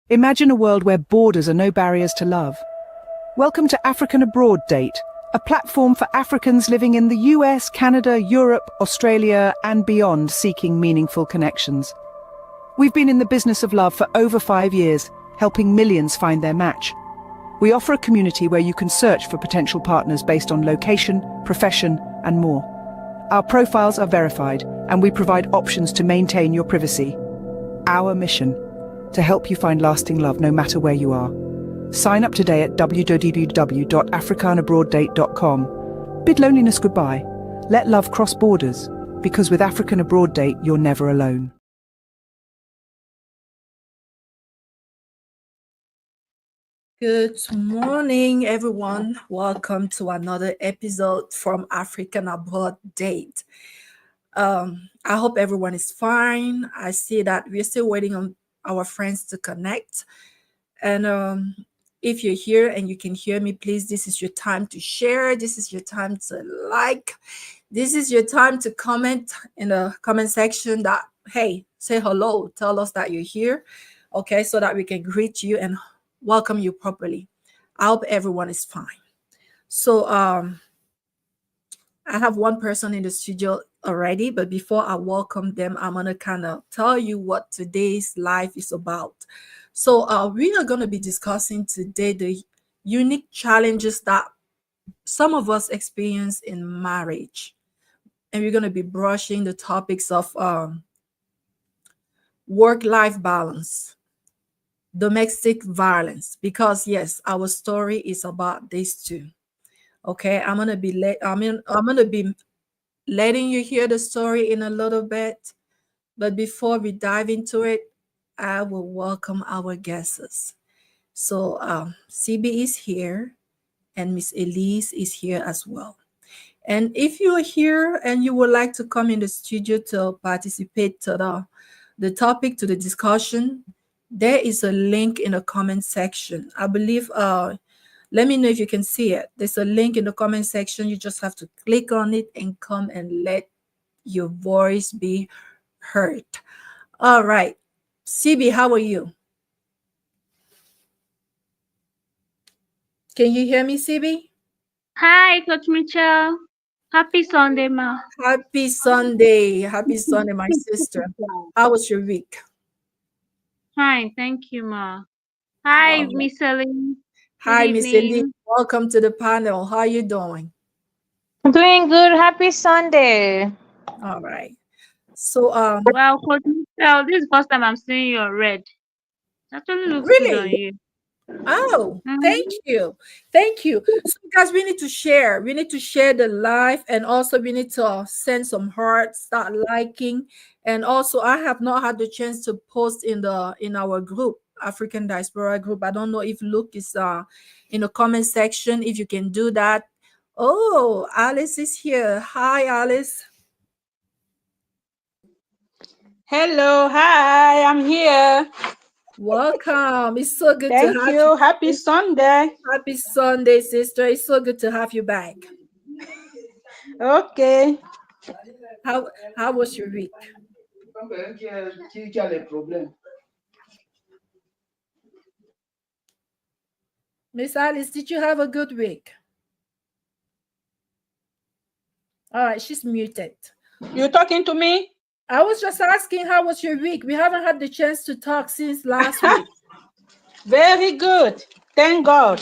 Imagine a world where borders are no barriers to love. Welcome to African Abroad Date, a platform for Africans living in the US, Canada, Europe, Australia, and beyond seeking meaningful connections. We've been in the business of love for over 5 years, helping millions find their match. We offer a community where you can search for potential partners based on location, profession, and more. Our profiles are verified, and we provide options to maintain your privacy. Our mission: to help you find lasting love no matter where you are. Sign up today at www.africanabroaddate.com. Bid loneliness goodbye. Let love cross borders, because with African Abroad Date, you're never alone. Good morning, everyone. Welcome to another episode from African Abroad Date. I hope everyone is fine. I see that we're still waiting on our friends to connect. And if you're here and you can hear me, please, this is your time to share. This is your time to like. This is your time to comment in the comment section that, hey, say hello. Tell us that you're here, okay, so that we can greet you and welcome you properly. I hope everyone is fine. So I have one person in the studio already, but before I welcome them, I'm gonna kind of tell you what today's live is about. So we are going to be discussing today the unique challenges that some of us experience in marriage, and we're going to be brushing the topics of work-life balance, domestic violence, because yes, our story is about these two. Okay, I'm gonna be letting you hear the story in a little bit, but before we dive into it, I will welcome our guests. So CB is here, and Miss Elise is here as well. And if you are here and you would like to come in the studio to participate to the topic, to the discussion, there is a link in the comment section. I believe, let me know if you can see it. There's a link in the comment section. You just have to click on it and come and let your voice be heard. All right. CB, how are you? Can you hear me, CB? Hi, Coach Mitchell. Happy Sunday, ma. Happy Sunday. Happy Sunday, my sister. How was your week? Fine, thank you, ma. Hi, Miss Celine. Hi, Miss Elise. Evening. Welcome to the panel. How are you doing? Doing good. Happy Sunday. All right. So Well, Coach Mitchell, this is the first time I'm seeing your red. It actually looks good on really? you. Oh, thank Mhm. you. Thank you. So guys, we need to share. We need to share the live, and also we need to send some hearts, start liking. And also I have not had the chance to post in our group, African Diaspora group. I don't know if Luke is in the comment section, if you can do that. Oh, Alice is here. Hi, Alice. Hello, hi, I'm here. Welcome. It's so good to Thank have you. you. Happy Sunday. Happy Sunday, sister. It's so good to have you back. Okay. How was your week? Miss Alice, did you have a good week? All right, she's muted. You talking to me? I was just asking, how was your week? We haven't had the chance to talk since last week. Very good. Thank God.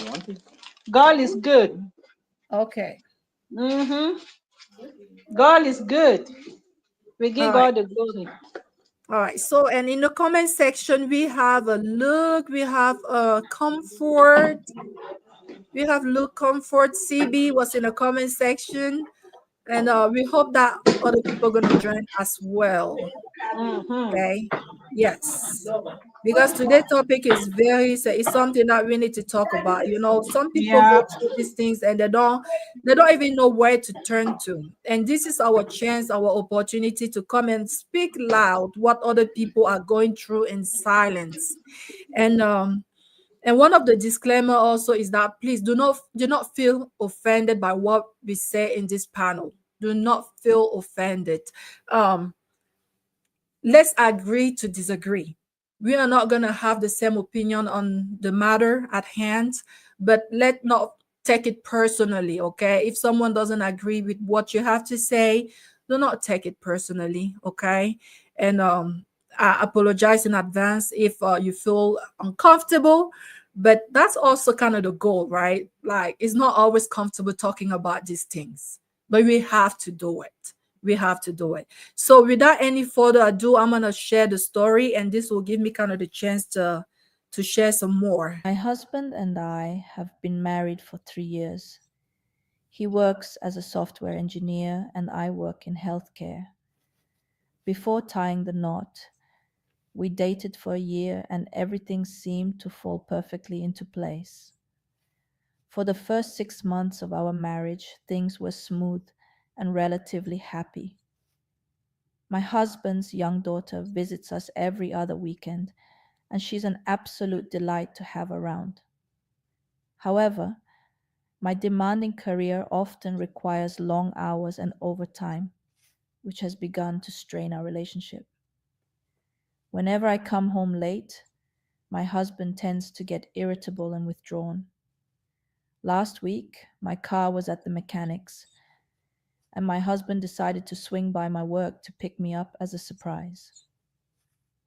God is good. Okay. God is good. We give All right. God the glory. All right. So, and in the comment section, we have a look, we have a comfort. We have Look Comfort. CB was in the comment section. And we hope that other people are going to join as well. Okay. Yes. Because today's topic is it's something that we need to talk about. You know, some people go Yeah. through these things and they don't even know where to turn to. And this is our chance, our opportunity to come and speak loud what other people are going through in silence. And one of the disclaimer also is that please do not feel offended by what we say in this panel. Do not feel offended. Let's agree to disagree. We are not going to have the same opinion on the matter at hand, but let not take it personally, okay? If someone doesn't agree with what you have to say, do not take it personally, okay? And I apologize in advance if you feel uncomfortable, but that's also kind of the goal, right? Like, it's not always comfortable talking about these things, but we have to do it. We have to do it. So without any further ado, I'm gonna share the story, and this will give me kind of the chance to share some more. My husband and I have been married for 3 years. He works as a software engineer and I work in healthcare. Before tying the knot, we dated for a year and everything seemed to fall perfectly into place. For the first 6 months of our marriage, things were smooth and relatively happy. My husband's young daughter visits us every other weekend, and she's an absolute delight to have around. However, my demanding career often requires long hours and overtime, which has begun to strain our relationship. Whenever I come home late, my husband tends to get irritable and withdrawn. Last week, my car was at the mechanic's, and my husband decided to swing by my work to pick me up as a surprise.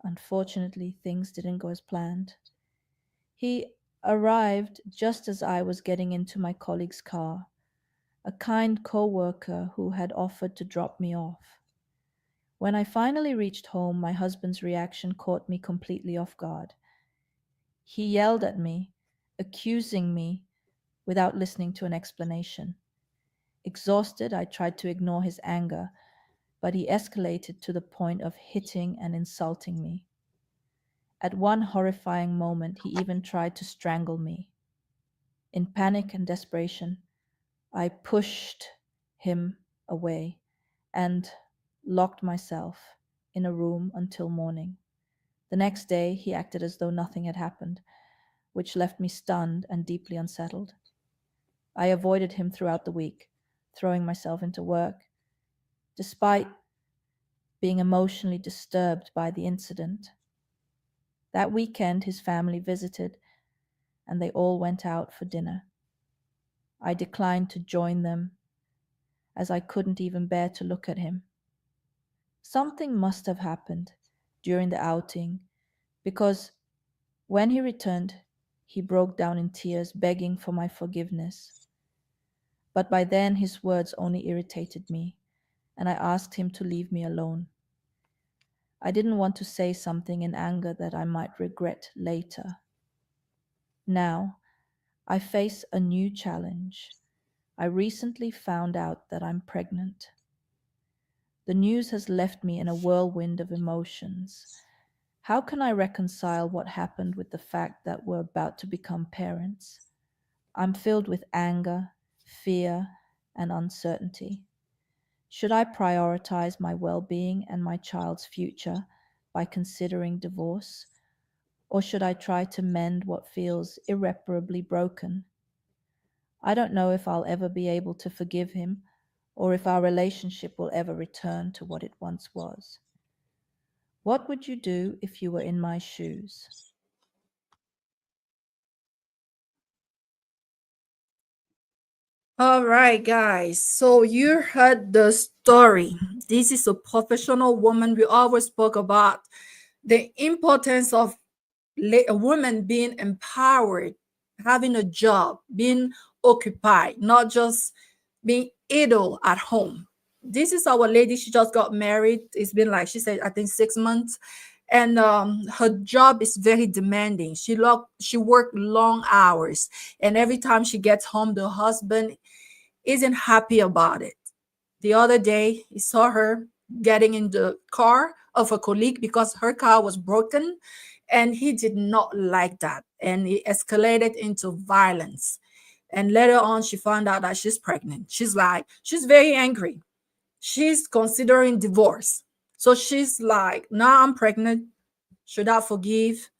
Unfortunately, things didn't go as planned. He arrived just as I was getting into my colleague's car, a kind co-worker who had offered to drop me off. When I finally reached home, my husband's reaction caught me completely off guard. He yelled at me, accusing me without listening to an explanation. Exhausted, I tried to ignore his anger, but he escalated to the point of hitting and insulting me. At one horrifying moment, he even tried to strangle me. In panic and desperation, I pushed him away and locked myself in a room until morning. The next day, he acted as though nothing had happened, which left me stunned and deeply unsettled. I avoided him throughout the week, throwing myself into work, despite being emotionally disturbed by the incident. That weekend, his family visited, and they all went out for dinner. I declined to join them, as I couldn't even bear to look at him. Something must have happened during the outing, because when he returned, he broke down in tears, begging for my forgiveness. But by then, his words only irritated me, and I asked him to leave me alone. I didn't want to say something in anger that I might regret later. Now, I face a new challenge. I recently found out that I'm pregnant. The news has left me in a whirlwind of emotions. How can I reconcile what happened with the fact that we're about to become parents? I'm filled with anger, fear, and uncertainty. Should I prioritize my well-being and my child's future by considering divorce? Or should I try to mend what feels irreparably broken? I don't know if I'll ever be able to forgive him, or if our relationship will ever return to what it once was. What would you do if you were in my shoes? All right, guys. So you heard the story. This is a professional woman. We always spoke about the importance of a woman being empowered, having a job, being occupied, not just being idle at home. This is our lady. She just got married. It's been like she said, I think 6 months, and her job is very demanding. She worked long hours, and every time she gets home, the husband isn't happy about it. The other day, he saw her getting in the car of a colleague because her car was broken, and he did not like that. And it escalated into violence. And later on, she found out that she's pregnant. She's very angry. She's considering divorce. So she's like, now I'm pregnant. Should I forgive?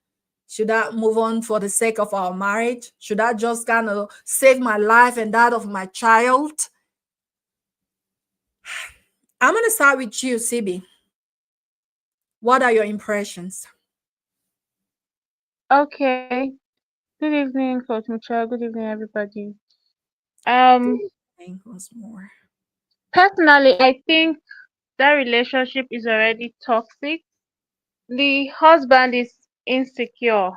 Should I move on for the sake of our marriage? Should I just kind of save my life and that of my child? I'm going to start with you, Sibi. What are your impressions? Okay. Good evening, Coach Michelle. Good evening, everybody. Good Um, evening once more. Personally, I think that relationship is already toxic. The husband is insecure.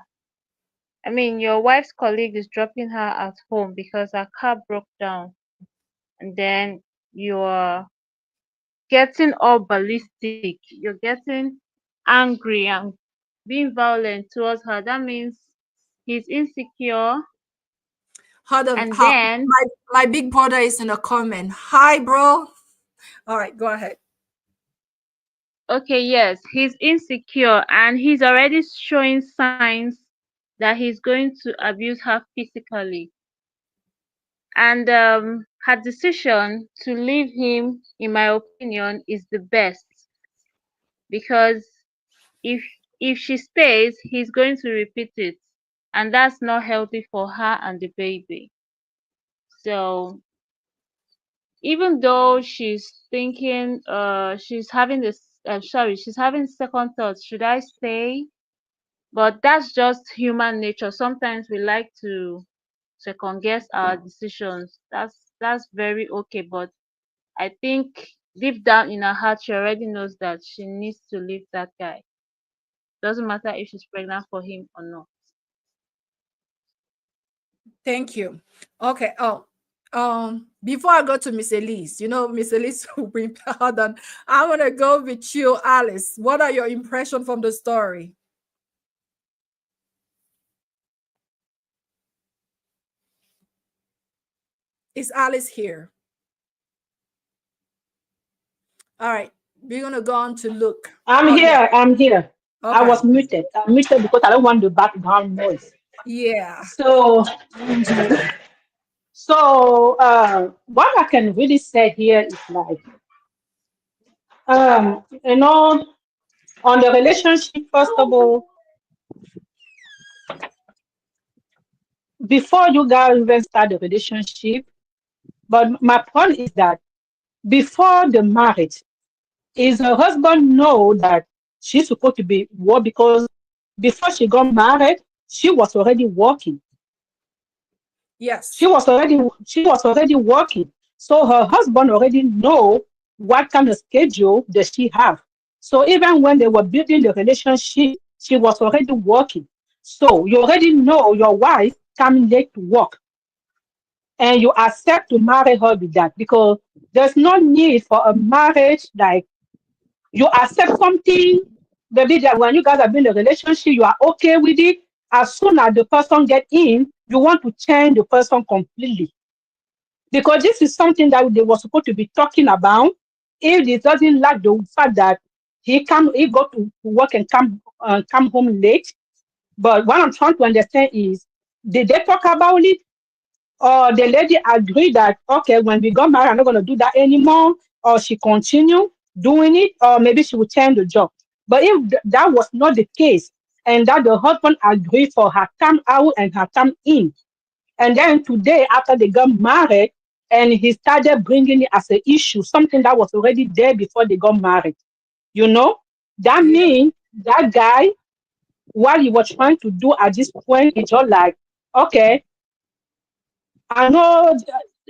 I mean, your wife's colleague is dropping her at home because her car broke down, and then you're getting all ballistic. You're getting angry and being violent towards her. That means he's insecure, Hold on. and How then my big brother is in a comment. Hi, bro. All right, go ahead. okay, yes, he's insecure and he's already showing signs that he's going to abuse her physically. And her decision to leave him, in my opinion, is the best, because if if she stays, he's going to repeat it, and that's not healthy for her and the baby. So even though she's thinking, she's having second thoughts, should I stay? But that's just human nature. Sometimes we like to second guess our decisions. That's very okay. But I think deep down in her heart, she already knows that she needs to leave that guy. Doesn't matter if she's pregnant for him or not. Thank you. Okay. Oh, before I go to Miss Elise, Miss Elise will bring. Hold on. I want to go with you, Alice. What are your impressions from the story? Is Alice here? All right. We're gonna go on to Luke. I'm Oh yeah. here. I'm here. I Okay. was muted. I'm muted because I don't want the background noise. Yeah. So, what I can really say here is like, you know, on the relationship, first of all, before you guys even start the relationship, but my point is that before the marriage, is her husband know that she's supposed to be work because before she got married, she was already working. She Yes. was already she was already working. So her husband already know what kind of schedule does she have. So even when they were building the relationship, she was already working. So you already know your wife coming late to work and you accept to marry her with that because there's no need for a marriage like you accept something, maybe that when you guys have been in a relationship, you are okay with it. As soon as the person get in, you want to change the person completely. Because this is something that they were supposed to be talking about. If it doesn't like the fact that he go to work and come home late. But what I'm trying to understand is, did they talk about it? Or the lady agreed that okay, when we got married, I'm not gonna do that anymore, or she continue doing it, or maybe she would change the job. But if that was not the case, and that the husband agreed for her time out and her time in, and then today after they got married, and he started bringing it as an issue, something that was already there before they got married, you know, that Yeah. means that guy, what he was trying to do at this point is just like, okay, I know,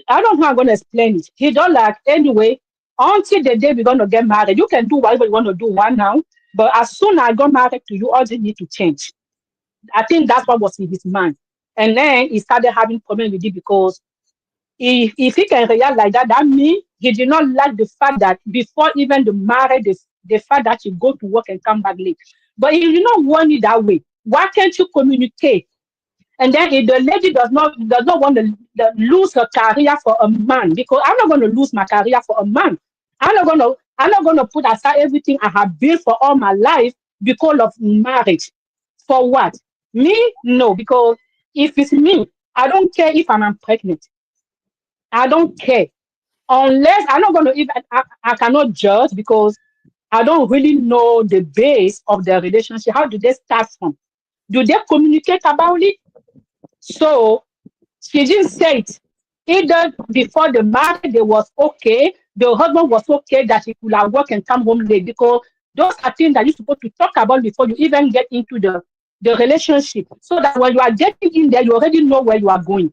I don't know how I'm going to explain it. He don't like, anyway, until the day we're going to get married, you can do whatever you want to do right now. But as soon as I got married to you, all this need to change. I think that's what was in his mind. And then he started having problems with it because if he can react like that, that means he did not like the fact that before even the marriage, the fact that you go to work and come back late. But if you don't want it that way, why can't you communicate? And then if the lady does not want to lose her career for a man, because I'm not going to lose my career for a man. I'm not going to put aside everything I have built for all my life because of marriage. For what? Me? No, because if it's me, I don't care if I'm pregnant. I don't care. Unless I'm not going to even, I cannot judge because I don't really know the base of their relationship. How do they start from? Do they communicate about it? So she didn't say it. Either before the marriage, they was okay. The husband was okay that he could have work and come home late because those are things that you're supposed to talk about before you even get into the relationship, so that when you are getting in there, you already know where you are going.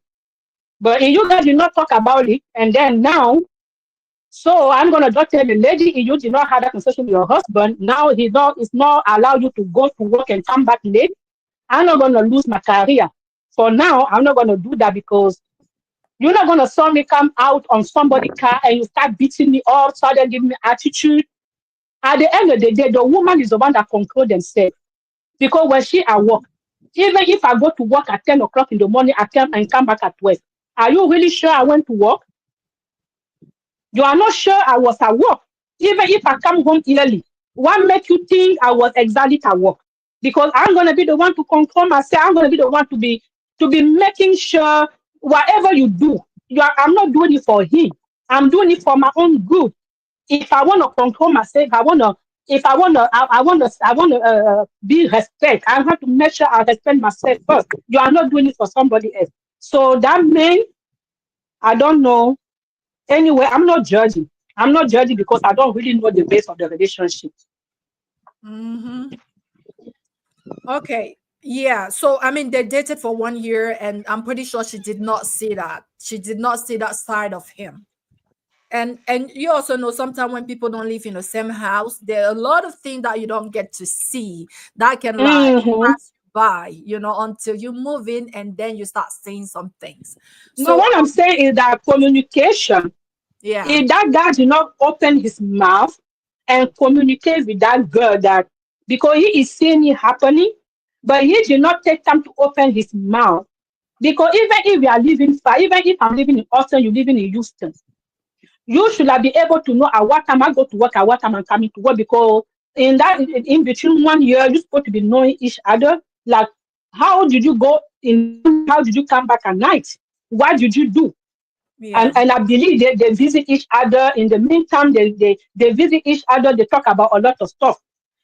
But if you guys did not talk about it, and then now, so I'm gonna just tell the lady, if you did not have that conversation with your husband, now it's not allow you to go to work and come back late. I'm not gonna lose my career. For now, I'm not gonna do that because you're not gonna suddenly come out on somebody's car and you start beating me up, start giving me attitude. At the end of the day, the woman is the one that control themselves. Because when she at work, even if I go to work at 10 o'clock in the morning, I come back at 12. Are you really sure I went to work? You are not sure I was at work. Even if I come home early, what make you think I was exactly at work? Because I'm gonna be the one to control myself. I'm gonna be the one to be making sure whatever you do, I'm not doing it for him. I'm doing it for my own good. If I want to control myself, if I want to be respect. I have to make sure I respect myself first. You are not doing it for somebody else. So that means I don't know. Anyway, I'm not judging. I'm not judging because I don't really know the base of the relationship. Mm-hmm. Okay. Yeah. So I mean, they dated for 1 year, and I'm pretty sure she did not see that. She did not see that side of him. And you also know sometimes when people don't live in the same house, there are a lot of things that you don't get to see that can like Hmm. pass you by, until you move in and then you start seeing some things. No, So what I'm saying is that communication. yeah. If that guy did not open his mouth and communicate with that girl, that because he is seeing it happening, but he did not take time to open his mouth. Because even if we are living far, even if I'm living in Austin, you living in Houston, you should have been able to know at what time I go to work, at what time I'm coming to work. Because in between 1 year, you're supposed to be knowing each other. Like, how did you go in the morning? How did you come back at night? What did you do? Yeah. And I believe they visit each other. In the meantime, they visit each other. They talk about a lot of stuff.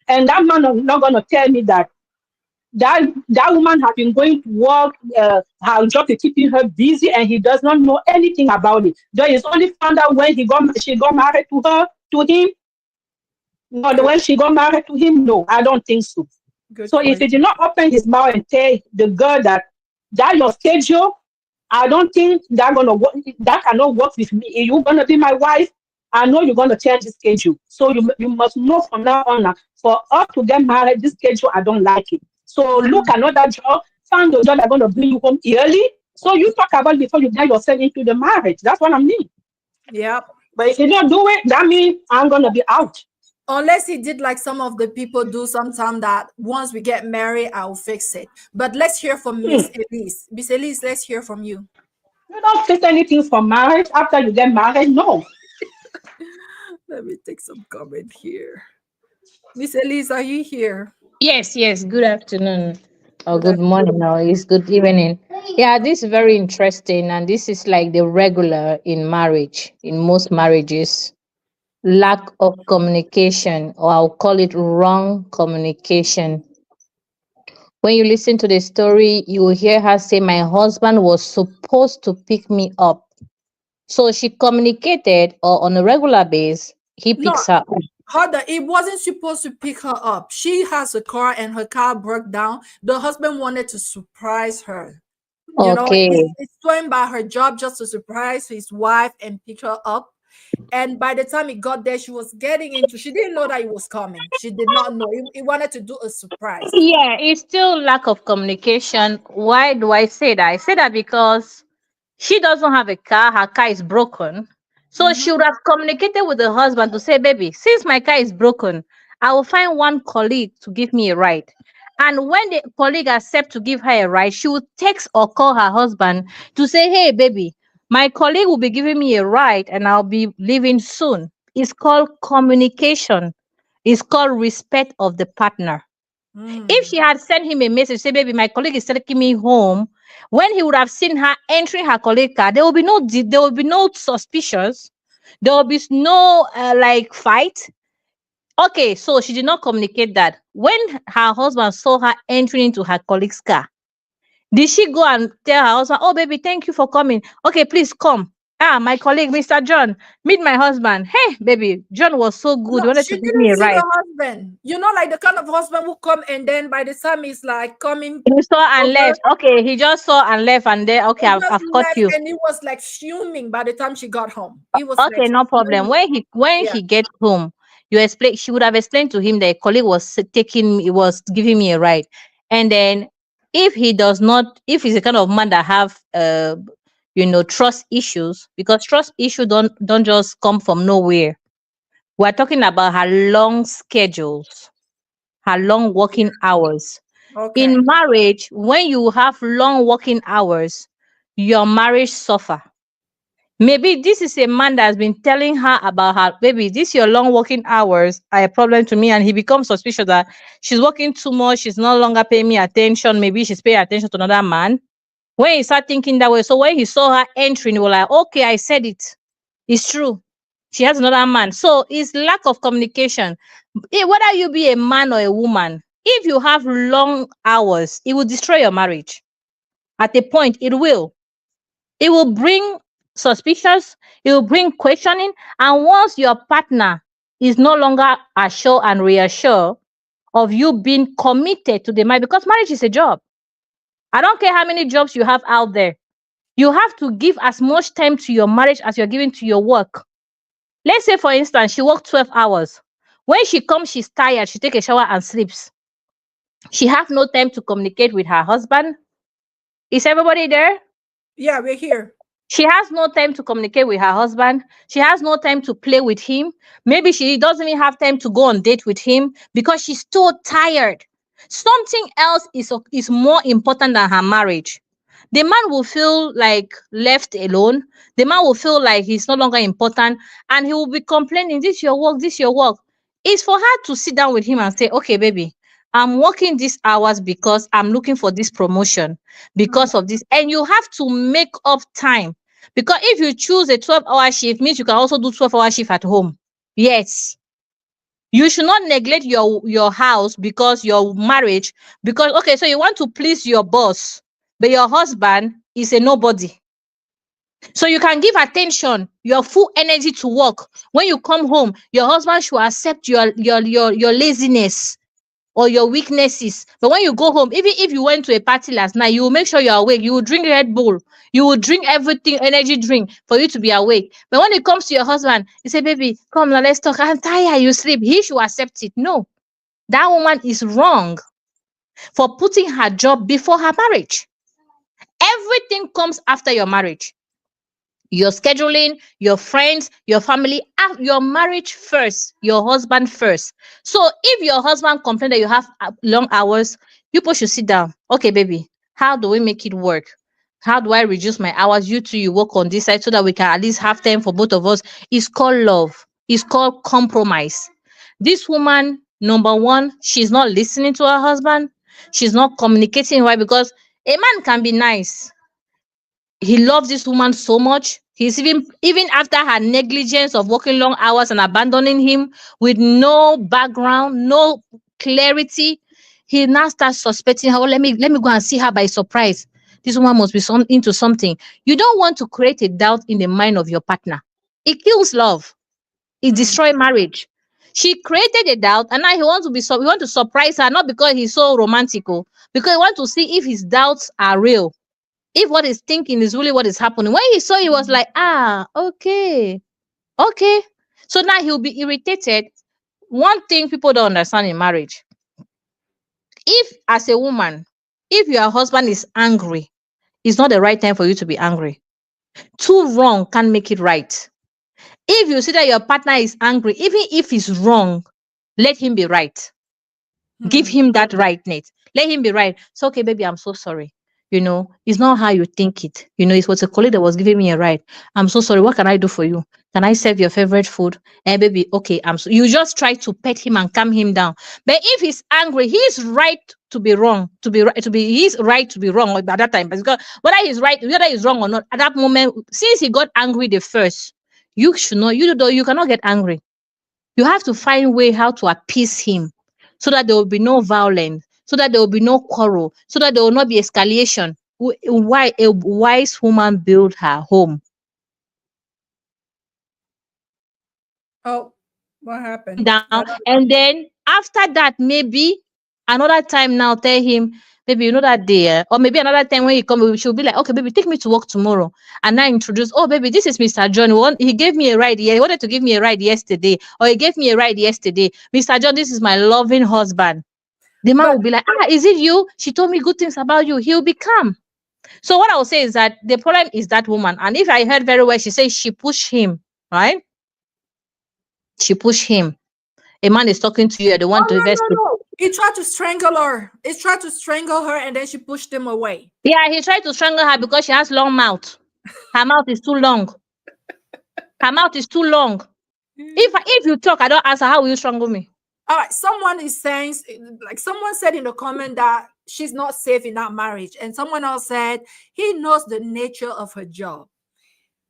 And that man is not going to tell me that woman has been going to work, her job is keeping her busy, and he does not know anything about it. Though he's only found out when she got married to him. No, Good when she got married to him, no, I don't think so. good So if he point. did not open his mouth and tell the girl that your schedule, I don't think that gonna work. That cannot work with me. If you're gonna be my wife, I know you're gonna change the schedule. So you must know from now on. Now, for us to get married, this schedule I don't like it. So look Mhm. another job. Find a job that's gonna bring you home early. So you talk about it before you get yourself into the marriage. That's what I mean. Yep. But if you don't do it, that means I'm gonna be out. Unless he did like some of the people do sometimes, that once we get married, I'll fix it. But let's hear from Hmm. Miss Elise. Miss Elise, let's hear from you. You don't fix anything for marriage after you get married. No. Let me take some comment here. Miss Elise, are you here? Yes, yes. Good afternoon or Good good morning or it's good evening. Yeah, this is very interesting, and this is like the regular in marriage, in most marriages. Lack of communication, or I'll call it wrong communication. When you listen to the story, you will hear her say, my husband was supposed to pick me up. So she communicated, or on a regular basis, he No, picks her up. Harder, it wasn't supposed to pick her up. She has a car and her car broke down. The husband wanted to surprise her. Okay. It's going by her job just to surprise his wife and pick her up. And by the time he got there, she didn't know that he was coming. She did not know. He wanted to do a surprise. Yeah, it's still lack of communication. Why do I say that? I say that because she doesn't have a car, her car is broken. So she Mhm. would have communicated with the husband to say, baby, since my car is broken, I will find one colleague to give me a ride. And when the colleague accepts to give her a ride, she would text or call her husband to say, hey, baby, my colleague will be giving me a ride and I'll be leaving soon. It's called communication. It's called respect of the partner. If Mm. she had sent him a message, say, baby, my colleague is taking me home, when he would have seen her entering her colleague car, there will be no suspicions. There will be no like fight. Okay, so she did not communicate that. When her husband saw her entering into her colleague's car, did she go and tell her husband, oh, baby, thank you for coming. Okay, please come. My colleague, Mr. John, meet my husband. Hey, baby, John was so good. No, He wanted she to give me didn't a see ride. the husband. You know, like the kind of husband who come and then by the time he's like coming He saw and over, left. Okay, he just saw and left, and then okay, he I've, just I've caught left you. and he was like fuming by the time she got home. He was like Okay, no problem. fuming. When he Yeah. gets home, you explain. She would have explained to him that a colleague was was giving me a ride, and then if he does not, if he's a kind of man that have trust issues, because trust issue don't just come from nowhere. We're talking about her long schedules, her long working hours. Okay. In marriage, when you have long working hours, your marriage suffer. Maybe this is a man that has been telling her about her baby. This your long working hours are a problem to me, and he becomes suspicious that she's working too much. She's no longer paying me attention. Maybe she's paying attention to another man. When he started thinking that way, so when he saw her entering, he was like, "Okay, I said it. It's true. She has another man." So it's lack of communication. Whether you be a man or a woman, if you have long hours, it will destroy your marriage. At a point, it will. It will bring suspicious, it will bring questioning. And once your partner is no longer assured and reassured of you being committed to the marriage, because marriage is a job. I don't care how many jobs you have out there. You have to give as much time to your marriage as you're giving to your work. Let's say, for instance, she worked 12 hours. When she comes, she's tired, she takes a shower and sleeps. She has no time to communicate with her husband. Is everybody there? Yeah, we're here. She has no time to communicate with her husband. She has no time to play with him. Maybe she doesn't even have time to go on date with him because she's so tired. Something else is more important than her marriage. The man will feel like left alone. The man will feel like he's no longer important, and he will be complaining, "This your work, this your work." It's for her to sit down with him and say, "Okay, baby, I'm working these hours because I'm looking for this promotion Mm. because of this." And you have to make up time, because if you choose a 12-hour shift, means you can also do 12-hour shift at home. Yes. You should not neglect your house because your marriage, because okay, so you want to please your boss, but your husband is a nobody. So you can give attention, your full energy to work. When you come home, your husband should accept your laziness or your weaknesses. But when you go home, even if you went to a party last night, you will make sure you're awake. You will drink Red Bull. You will drink everything, energy drink, for you to be awake. But when it comes to your husband, you say, "Baby, come now, let's talk. I'm tired." You sleep. He should accept it. No, that woman is wrong for putting her job before her marriage. Everything comes after your marriage. Your scheduling, your friends, your family, your marriage first, your husband first. So if your husband complain that you have long hours, you both should sit down. "Okay, baby, how do we make it work? How do I reduce my hours? You two, you work on this side so that we can at least have time for both of us." It's called love. It's called compromise. This woman, number one, she's not listening to her husband. She's not communicating. Why? Because a man can be nice. He loves this woman so much. He's even after her negligence of working long hours and abandoning him with no background, no clarity, he now starts suspecting her. "Oh, let me go and see her by surprise. This woman must be into something." You don't want to create a doubt in the mind of your partner. It kills love. It Mm. destroys marriage. She created a doubt, and now he want to surprise her, not because he's so romantical, because he want to see if his doubts are real, if what he's thinking is really what is happening. When he saw, he was like, okay, okay. So now he'll be irritated. One thing people don't understand in marriage, if as a woman, if your husband is angry, it's not the right time for you to be angry. Two wrong can't make it right. If you see that your partner is angry, even if he's wrong, let him be right. Give Mm. him that rightness. Let him be right. So, "Okay, baby, I'm so sorry. It's not how you think it. It was a colleague that was giving me a ride. I'm so sorry. What can I do for you? Can I serve your favorite food?" And baby, okay, you just try to pet him and calm him down. But if he's angry, he's right to be wrong, he's right to be wrong at that time. Because whether he's wrong or not, at that moment, since he got angry the first, you should not, you cannot get angry. You have to find way how to appease him so that there will be no violence, so that there will be no quarrel, so that there will not be escalation. Why a wise woman build her home? Oh, what happened? down. And then after that, maybe another time now tell him, maybe you know that day, or maybe another time when he come, she'll be like, okay, baby, take me to work tomorrow. And I introduce, oh, baby, this is Mr. John. He gave me a ride. Yeah, he wanted to give me a ride yesterday, or he gave me a ride yesterday. Mr. John, this is my loving husband. The man But will be like, ah, is it you? She told me good things about you. He'll be calm. So what I will say is that the problem is that woman. And if I heard very well, she says she pushed him, right? She pushed him. A man is talking to you, you're the one oh to invest. no, no, no. He tried to strangle her. He tried to strangle her and then she pushed him away. Yeah, he tried to strangle her because she has long mouth. Her mouth is too long. Her mouth is too long. If you talk, I don't answer. How will you strangle me? All right, someone is saying, like someone said in the comment that she's not safe in that marriage, and someone else said he knows the nature of her job.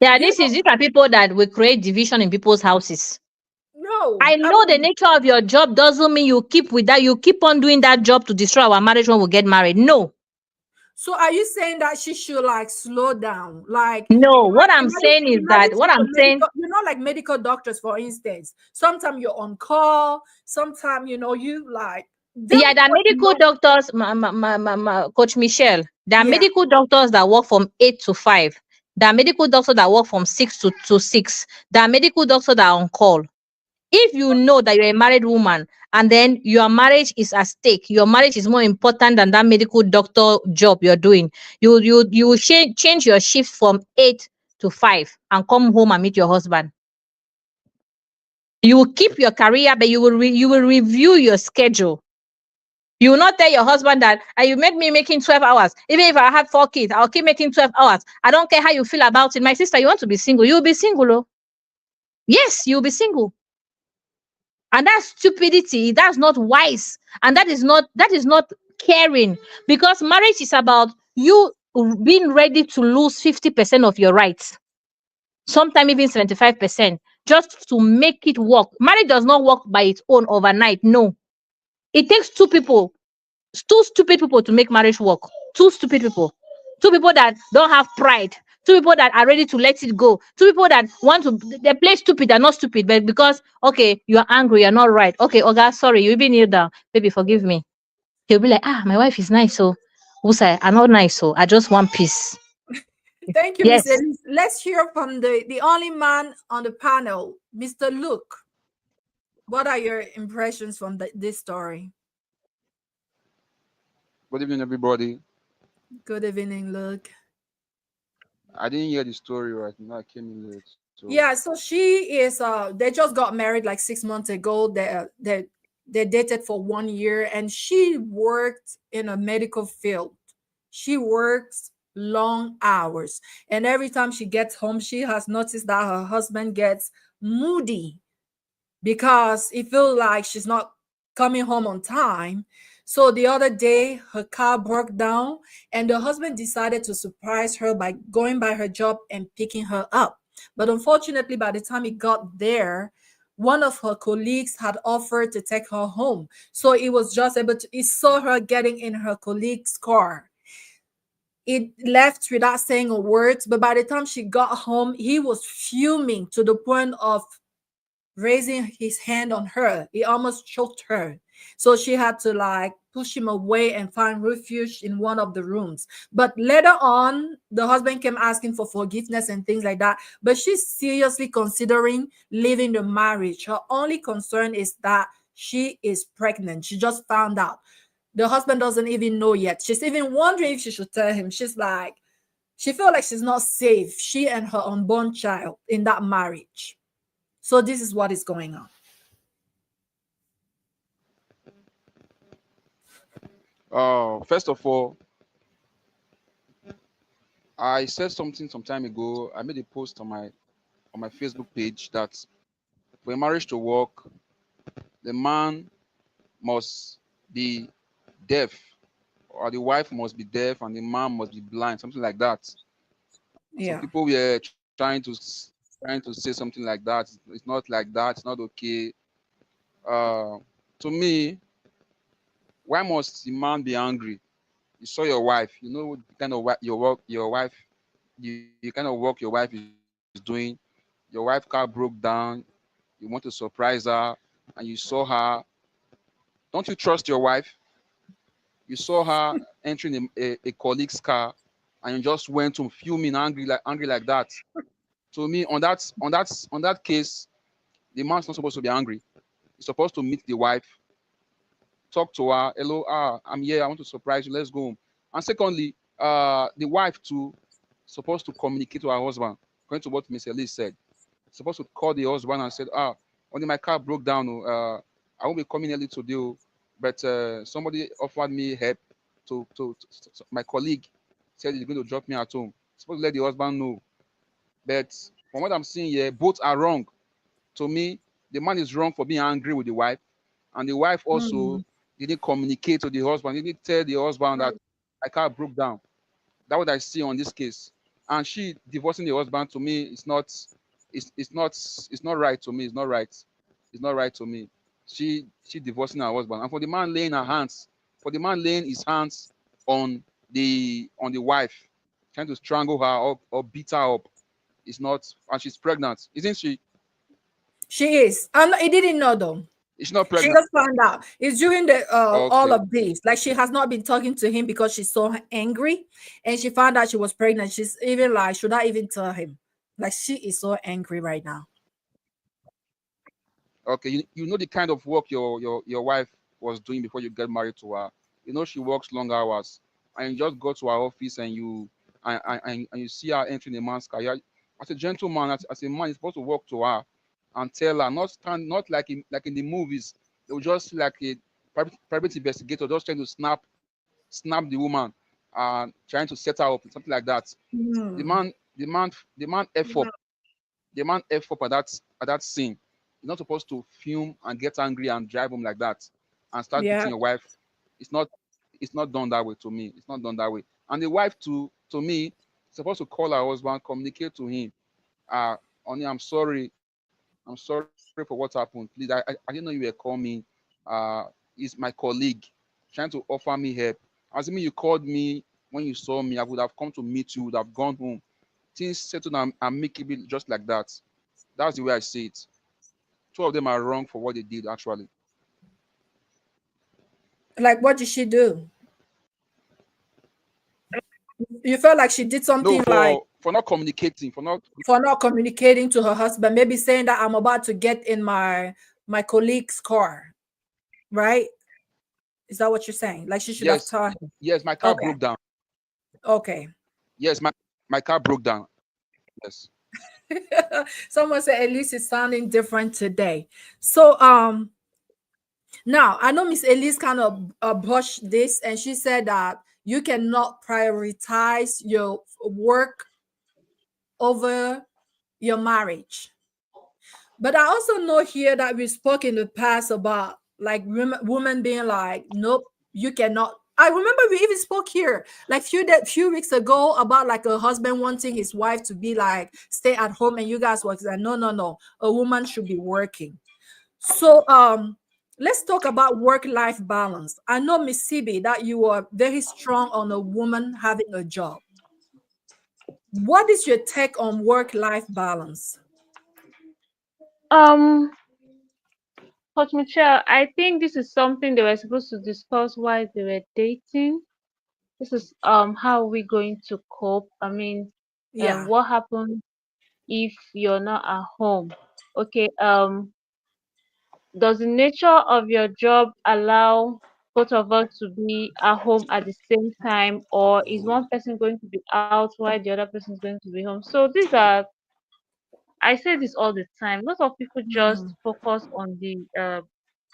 Yeah, You these are people that will create division in people's houses. know, I I know the mean, nature of your job doesn't mean you keep with that. You keep on doing that job to destroy our marriage when we get married. No, so are you saying that she should like slow down, no. What I'm saying is that what I'm saying. like medical doctors, for instance. Sometimes you're on call. Sometimes you like them. Yeah, there are medical doctors, Coach Michelle. There are Yeah. medical doctors that work from 8 to 5. There are medical doctors that work from 6 to 6. There are medical doctors that are on call. If you know that you're a married woman and then your marriage is at stake, your marriage is more important than that medical doctor job you're doing, you will change your shift from 8 to 5 and come home and meet your husband. You will keep your career, but you will review your schedule. You will not tell your husband that you made me making 12 hours. Even if I have 4 kids, I'll keep making 12 hours. I don't care how you feel about it. My sister, you want to be single, you'll be single. Oh. Yes, you'll be single. And that's stupidity. That's not wise. And that is not caring. Because marriage is about you being ready to lose 50% of your rights. Sometimes even 75%. Just to make it work. Marriage does not work by its own overnight. No. It takes two stupid people to make marriage work. Two stupid people. Two people that don't have pride. Two people that are ready to let it go. Two people that want to, they play stupid, they're not stupid, but because, okay, you're angry, you're not right. Okay, Oga, sorry, you even kneel down. Baby, forgive me. He'll be like, my wife is nice, so Usa, I'm not nice, so I just want peace. Thank you, Miss Yes. Elise. Let's hear from the only man on the panel, Mr. Luke. What are your impressions from this story? Good evening, everybody. Good evening, Luke. I didn't hear the story right now. I came in late. So, Yeah, so she is they just got married like 6 months ago. They dated for 1 year, and she worked in a medical field. She works long hours, and every time she gets home, she has noticed that her husband gets moody because he feels like she's not coming home on time. So the other day, her car broke down, and the husband decided to surprise her by going by her job and picking her up. But unfortunately, by the time he got there, one of her colleagues had offered to take her home. So he was just able to, he saw her getting in her colleague's car. It left without saying a word, but by the time she got home, he was fuming to the point of raising his hand on her. He almost choked her. So she had to like push him away and find refuge in one of the rooms. But later on, the husband came asking for forgiveness and things like that. But she's seriously considering leaving the marriage. Her only concern is that she is pregnant. She just found out. The husband doesn't even know yet. She's even wondering if she should tell him. She's like, she felt like she's not safe, she and her unborn child, in that marriage. So this is what is going on. first of all, I said something some time ago. I made a post on my Facebook page that for a marriage to work, the man must be deaf, or the wife must be deaf, and the man must be blind, something like that. And some Yeah. people were trying to say something like that. It's not like that. It's not okay. Uh, to me, why must the man be angry? You saw your wife. You know the kind of your wife, the kind of work your wife is doing. Your wife car broke down. You you want to surprise her, and you saw her. Don't you trust your wife? You saw her entering a colleague's car, and you just went to fuming, angry like that. To me, on that case, the man's not supposed to be angry. He's supposed to meet the wife, talk to her. Hello, I'm here. I want to surprise you. Let's go home. And secondly, the wife too supposed to communicate to her husband. According to what Miss Elise said, supposed to call the husband and said, only my car broke down. I won't be coming early today, but somebody offered me help. My colleague said he's going to drop me at home. Supposed to let the husband know. But from what I'm seeing here, both are wrong. To me, the man is wrong for being angry with the wife, and the wife also Mm. didn't communicate to the husband, didn't tell the husband that my car broke down. That's what I see on this case. And she divorcing the husband, to me, it's not right to me. It's not right. It's not right to me. She divorcing her husband. And for the man laying her hands, for the man laying his hands on the wife, trying to strangle her or beat her up, it's not, and she's pregnant, isn't she? She is. I didn't know though. Is she not She pregnant? just found out. It's during the all Okay. of this. Like she has not been talking to him because she's so angry, and she found out she was pregnant. She's even like, should I even tell him? Like she is so angry right now. Okay, you know the kind of work your wife was doing before you get married to her. You know she works long hours, and you just go to her office and and you see her entering a man's car. As a gentleman, as a man, you're supposed to walk to her and tell her, not like in the movies. They will just like a private investigator just trying to snap the woman and trying to set her up, something like that. The Mm. man the man the man f up the man f up at that scene. You're not supposed to fume and get angry and drive home like that and start beating Yeah. your wife. It's not it's not done that way to me. It's not done that way. And the wife to me supposed to call her husband, communicate to him. Honey, I'm sorry for what happened. Please, I didn't know you were calling me. He's my colleague trying to offer me help. Assuming you called me when you saw me, I would have come to meet you, would have gone home. Things settled and amicably just like that. That's the way I see it. Two of them are wrong for what they did actually. Like what did she do? You felt like she did No, something like for not communicating, for not for not communicating to her husband, maybe saying that I'm about to get in my colleague's car, right? Is that what you're saying? Like she should have yes, told him. yes, my car Okay. broke down. Okay. Yes, my car broke down. Yes. Someone said at least it's sounding different today. So now I know Miss Elise kind of brushed this, and she said that you cannot prioritize your work over your marriage. But I also know here that we spoke in the past about like women being like, nope, you cannot. I remember we even spoke here like few weeks ago about like a husband wanting his wife to be like stay at home, and you guys was like, no, no, no, a woman should be working. So let's talk about work-life balance. I know Miss CB that you are very strong on a woman having a job. What is your take on work-life balance? Um, Coach Michelle, I think this is something they were supposed to discuss while they were dating. This is how we going to cope. I mean, Yeah. what happens if you're not at home? Okay, does the nature of your job allow both of us to be at home at the same time, or is one person going to be out while the other person is going to be home? So these are, I say this all the time. A lot of people just Mm. focus on the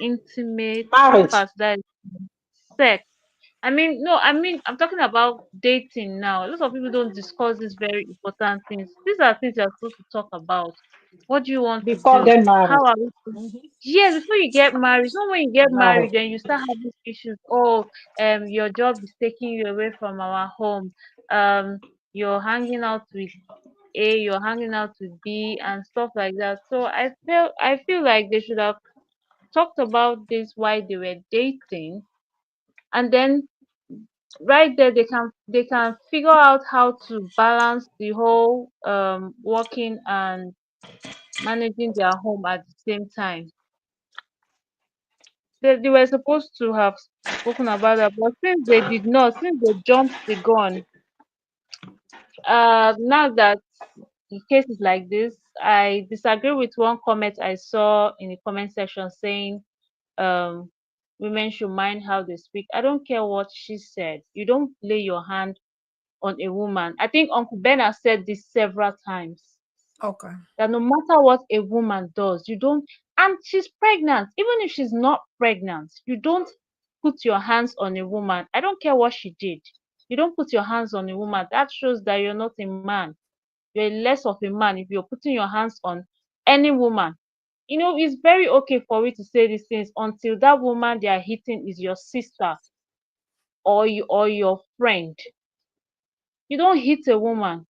intimate Marriage. part, that is sex. I mean, no, I mean, I'm talking about dating now. A lot of people don't discuss these very important things. These are things you're supposed to talk about. What do you want to Before do? get married. How are we? Yes, before you get married. It's not when you get married Married. then you start having issues. Oh, your job is taking you away from our home. You're hanging out with A, you're hanging out with B, and stuff like that. So I feel like they should have talked about this while they were dating, and then right there they can figure out how to balance the whole working and managing their home at the same time. They were supposed to have spoken about that, but since they did not, since they jumped the gun, now that the case is like this, I disagree with one comment I saw in the comment section saying um women should mind how they speak. I don't care what she said. You don't lay your hand on a woman. I think Uncle Ben has said this several times Okay. that no matter what a woman does, you don't, and she's pregnant, even if she's not pregnant, you don't put your hands on a woman. I don't care what she did. You don't put your hands on a woman. That shows that you're not a man. You're less of a man if you're putting your hands on any woman. It's very okay for you to say these things until that woman they are hitting is your sister or your friend. You don't hit a woman.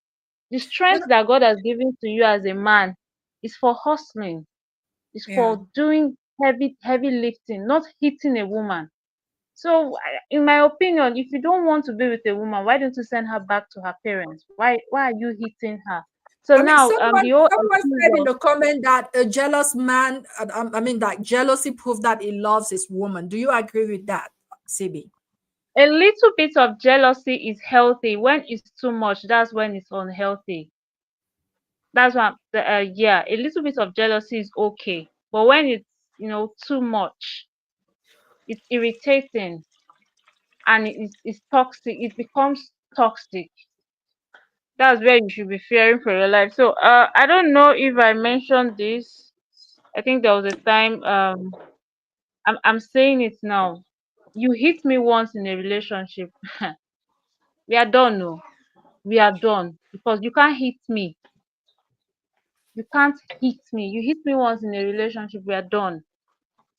The You strength that God has given to you as a man is for hustling, is Yeah. for doing heavy lifting, not hitting a woman. So, in my opinion, if you don't want to be with a woman, why don't you send her back to her parents? Why are you hitting her? So I mean, now, someone the whole someone excuse said in of the comment that a jealous man, I mean, that jealousy proof that he loves his woman. Do you agree with that, CB? a little bit of jealousy is healthy. When it's too much, that's when it's unhealthy. That's why, yeah, a little bit of jealousy is okay, but when it's too much, it's irritating and it's toxic. It becomes toxic. That's where you should be fearing for your life. So I don't know if I mentioned this. I think there was a time I'm saying it now. You hit me once in a relationship. We are done. No, we are done because you can't hit me. You can't hit me. You hit me once in a relationship. We are done.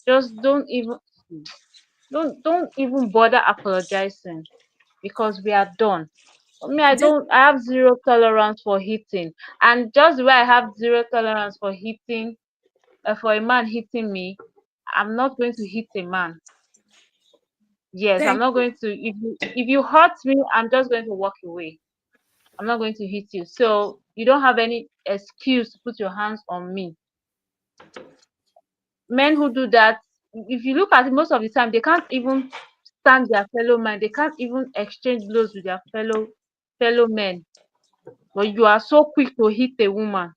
Just don't even bother apologizing because we are done. Me, This, I have zero tolerance for hitting. And just the way I have zero tolerance for hitting, for a man hitting me, I'm not going to hit a man. Yes, I'm thank not you. going to. If you hurt me, I'm just going to walk away. I'm not going to hit you. So you don't have any excuse to put your hands on me. Men who do that, if you look at it, most of the time they can't even stand their fellow man. They can't even exchange blows with their fellow men. But you are so quick to hit a woman.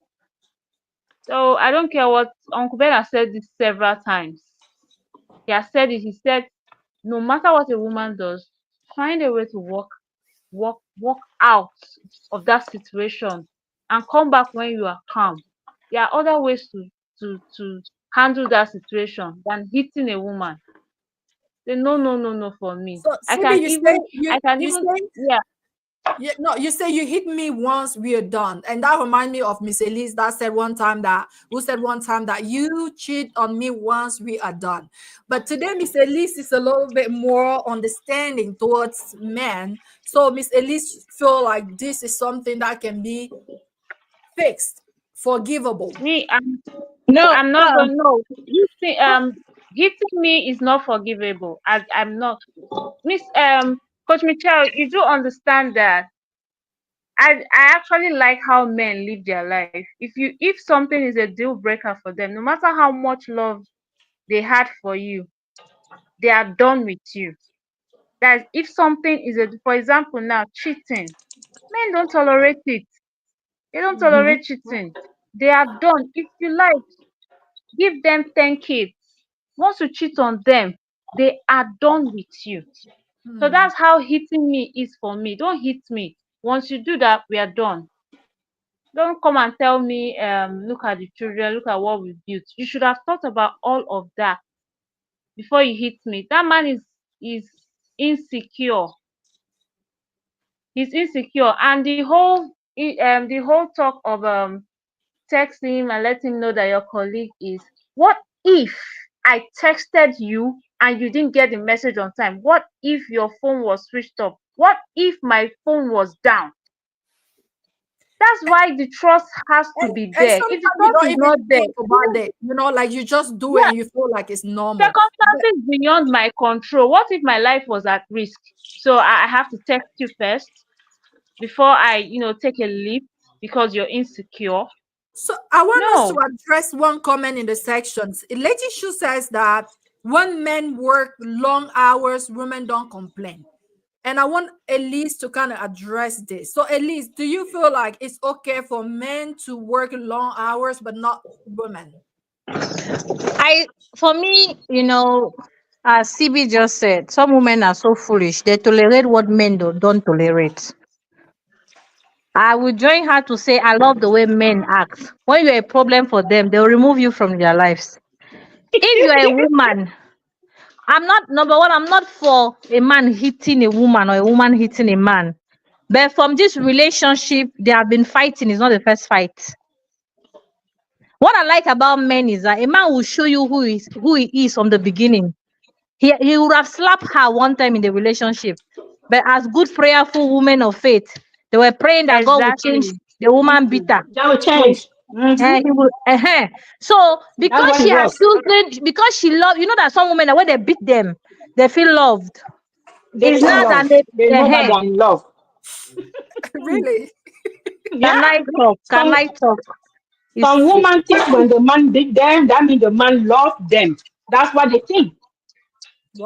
So I don't care what Uncle Ben has said this several times. He has said it. He said, no matter what a woman does, find a way to walk out of that situation and come back when you are calm. There are other ways to handle that situation than hitting a woman. Say no, no, no, no for me. So, CB, I can you even, say yeah. yeah, no, you say you hit me once, we are done. And that remind me of Miss Elise that said one time that who said one time that you cheat on me once, we are done. But today, Miss Elise is a little bit more understanding towards men. So Miss Elise feel like this is something that can be fixed, forgivable. Me, No, I'm not going. No, you see, hitting me is not forgivable. I'm not. Miss Coach Michelle, you do understand that I actually like how men live their life. If something is a deal breaker for them, no matter how much love they had for you, they are done with you. That is, if something is a, for example, now cheating, men don't tolerate it. They don't mhm. tolerate cheating. They are done. If you like, give them 10 kids. Once you cheat on them, they are done with you. So Hmm. that's how hitting me is for me. Don't hit me. Once you do that, we are done. Don't come and tell me, look at the children, look at what we built. You should have thought about all of that before you hit me. That man is insecure. He's insecure, and the whole talk of text him and let him know that your colleague is. What if I texted you and you didn't get the message on time? What if your phone was switched off? What if my phone was down? That's why the trust has to be And there. If the sometimes you trust don't is even not there, think about it, like you just do it yeah, and you feel like it's normal. circumstances beyond my control. What if my life was at risk? So I have to text you first before I take a leap because you're insecure. So I want us to No, address one comment in the sections. Lady Shu says that when men work long hours, women don't complain. And I want Elise to kind of address this. So, Elise, do you feel like it's okay for men to work long hours, but not women? I, for me, as CB just said, some women are so foolish. They tolerate what men don't tolerate. I will join her to say I love the way men act. When you're a problem for them, they'll remove you from their lives. If you're a woman, I'm not, number one, I'm not for a man hitting a woman or a woman hitting a man. But from this relationship, they have been fighting. It's not the first fight. What I like about men is that a man will show you who he is from the beginning. He would have slapped her one time in the relationship. But as good prayerful women of faith, they were praying that God would change exactly. the woman bitter. That will So change. Mm-hmm. he will, so That's because what she it has was. chosen, because she loved, that some women that when they beat them, they feel loved. They It's feel not that love. they, They know that uh they're in love. Really? Yeah. can I talk? Can Some I talk? It's, some women think when the man beat them, that means the man loved them. That's what they think.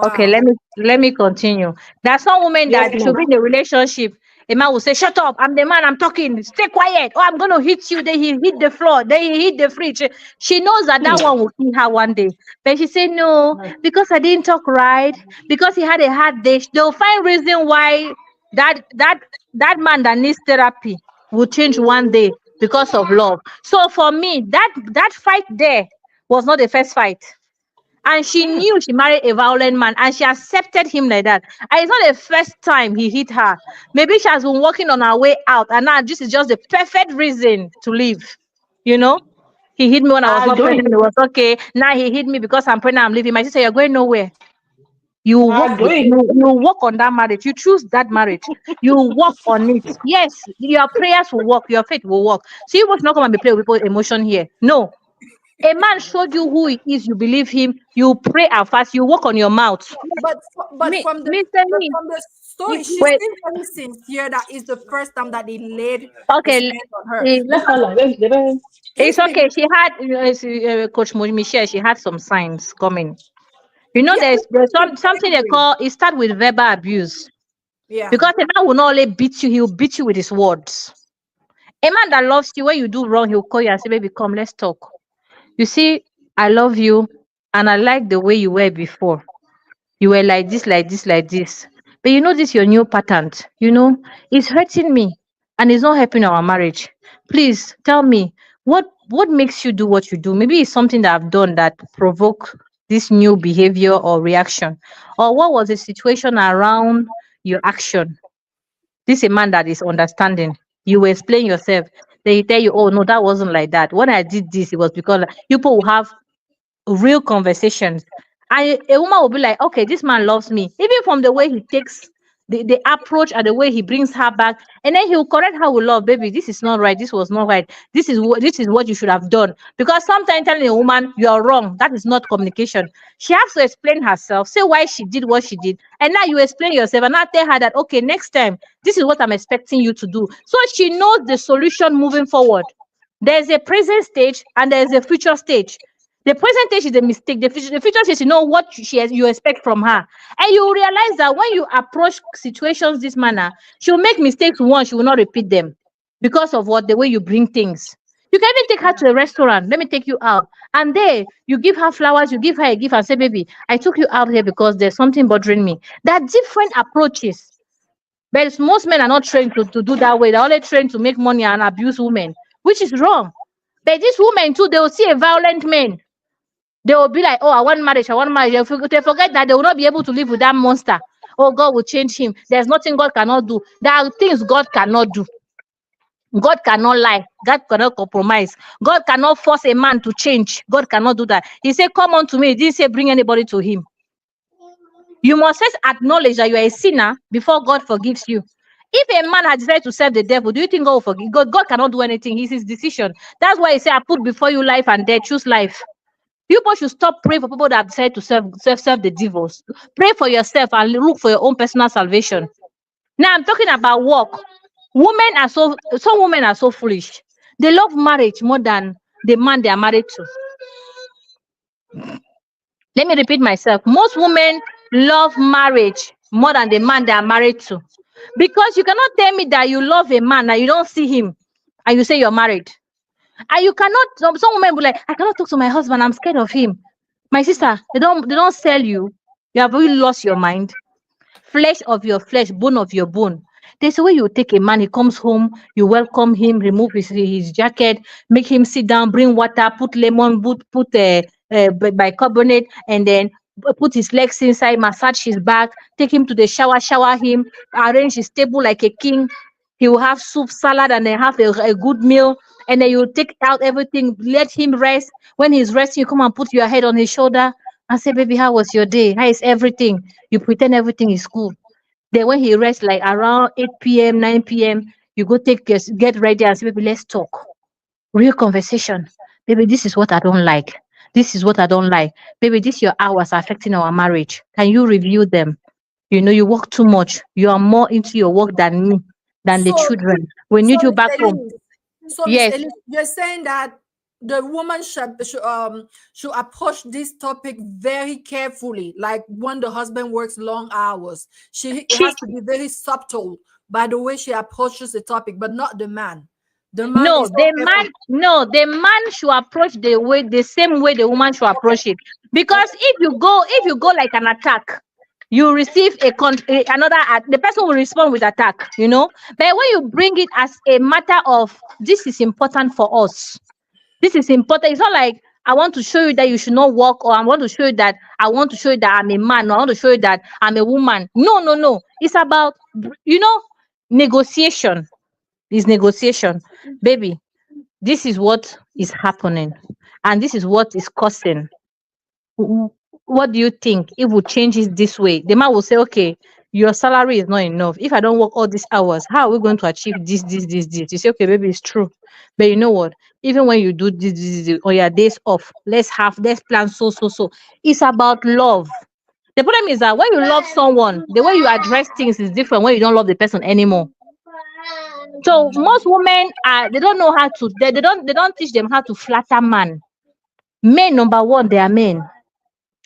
Okay, Wow. let me continue. There's some women Yes, that should ma'am. be in a relationship. A man will say, "Shut up! I'm the man. I'm talking. Stay quiet. Oh, I'm gonna hit you." Then he hit the floor. Then he hit the fridge. She knows that that one will kill her one day. But she say, "No, because I didn't talk right. Because he had a hard day." They'll find reason why that that that man that needs therapy will change one day because of love. So for me, that fight there was not the first fight, and she knew she married a violent man and she accepted him like that. And it's not the first time he hit her. Maybe she has been working on her way out, and now this is just the perfect reason to leave. You know, he hit me when I was I not pregnant. agree. It was okay. Now he hit me because I'm pregnant. I'm leaving. My sister, you're going nowhere. I agree. You work on that marriage. You choose that marriage. You work on it. Yes, your prayers will work. Your faith will work. So you must not come and be playing with people's emotion here. No, a man showed you who he is, you believe him, you pray and fast, you work on your mouth. But from the Mr. but Lee, from the story, you, she you, Wait, seems very sincere that is the first time that he laid his okay, hands on her. it's, Let's not lie. Can it's she be? okay. She had, Coach Michelle, she had some signs coming. You know, Yeah, there's it's something they angry. call, it start with verbal abuse. Yeah. Because a man will not only beat you, he will beat you with his words. A man that loves you, when you do wrong, he'll call you and say, baby, come, let's talk. You see, I love you and I like the way you were before. You were like this, like this, like this. But this your new pattern. It's hurting me and it's not helping our marriage. Please tell me what makes you do what you do. Maybe it's something that I've done that provoke this new behavior or reaction. Or what was the situation around your action? This is a man that is understanding. You will explain yourself. They tell you, oh no, that wasn't like that. When I did this, it was because people will have real conversations. And a woman will be like, okay, this man loves me. Even from the way he takes the approach and the way he brings her back. And then he'll correct her with love, baby. This is not right. This was not right. This is what you should have done. Because sometimes telling a woman you are wrong, that is not communication. She has to explain herself, say why she did what she did. And now you explain yourself and now tell her that okay, next time, this is what I'm expecting you to do. So she knows the solution moving forward. There's a present stage and there's a future stage. The present stage is a mistake. The future stage, what you expect from her. And you will realize that when you approach situations this manner, she'll make mistakes once, she will not repeat them because of the way you bring things. You can even take her to a restaurant. Let me take you out. And there, you give her flowers, you give her a gift and say, baby, I took you out here because there's something bothering me. There are different approaches. But most men are not trained to do that way. They're only trained to make money and abuse women, which is wrong. But these women too, they will see a violent man. They will be like, oh, I want marriage, I want marriage. They forget that they will not be able to live with that monster. Oh, God will change him. There's nothing God cannot do. There are things God cannot do. God cannot lie. God cannot compromise. God cannot force a man to change. God cannot do that. He said, come on to me. He didn't say bring anybody to him. You must first acknowledge that you are a sinner before God forgives you. If a man has decided to serve the devil, do you think God will forgive? God cannot do anything. It's his decision. That's why he said, I put before you life and death. Choose life. People should stop praying for people that have decided to serve the devils. Pray for yourself and look for your own personal salvation. Now I'm talking about work. Some women are so foolish. They love marriage more than the man they are married to. Let me repeat myself. Most women love marriage more than the man they are married to. Because you cannot tell me that you love a man and you don't see him and you say you're married. And you cannot, some women be like, I cannot talk to my husband, I'm scared of him. My sister, they don't sell you. You have really lost your mind. Flesh of your flesh, bone of your bone. There's a way you take a man, he comes home, you welcome him, remove his jacket, make him sit down, bring water, put lemon, put bicarbonate, and then put his legs inside, massage his back, take him to the shower him, arrange his table like a king. He will have soup, salad, and then have a good meal. And then you take out everything, let him rest. When he's resting, you come and put your head on his shoulder and say, baby, how was your day? How is everything? You pretend everything is cool. Then when he rests like around 8 p.m., 9 p.m., you go get ready and say, baby, let's talk. Real conversation. Baby, this is what I don't like. This is what I don't like. Baby, this your hours are affecting our marriage. Can you review them? You work too much. You are more into your work than me, than the So, children. We so need you Miss back home. Elise, so Miss Yes. Elise, you're saying that the woman should approach this topic very carefully. Like when the husband works long hours, it She has to be very subtle by the way she approaches the topic, but not the man. The man No, is okay for. the man should approach the same way the woman should approach it. Because if you go like an attack, you receive the person will respond with attack, you know. But when you bring it as a matter of this is important for us, this is important. It's not like I want to show you that you should not work, or I want to show you that I'm a man, or I want to show you that I'm a woman. No, no, no. It's about negotiation. It's negotiation, baby. This is what is happening, and this is what is causing. W- what do you think if we change it this way? The man will say, okay, your salary is not enough. If I don't work all these hours, how are we going to achieve this? You say, okay, baby, it's true. But you know what? Even when you do this on your days off, let's plan so. It's about love. The problem is that when you love someone, the way you address things is different when you don't love the person anymore. So most women they don't know how to they don't teach them how to flatter man. Men, number one, they are men.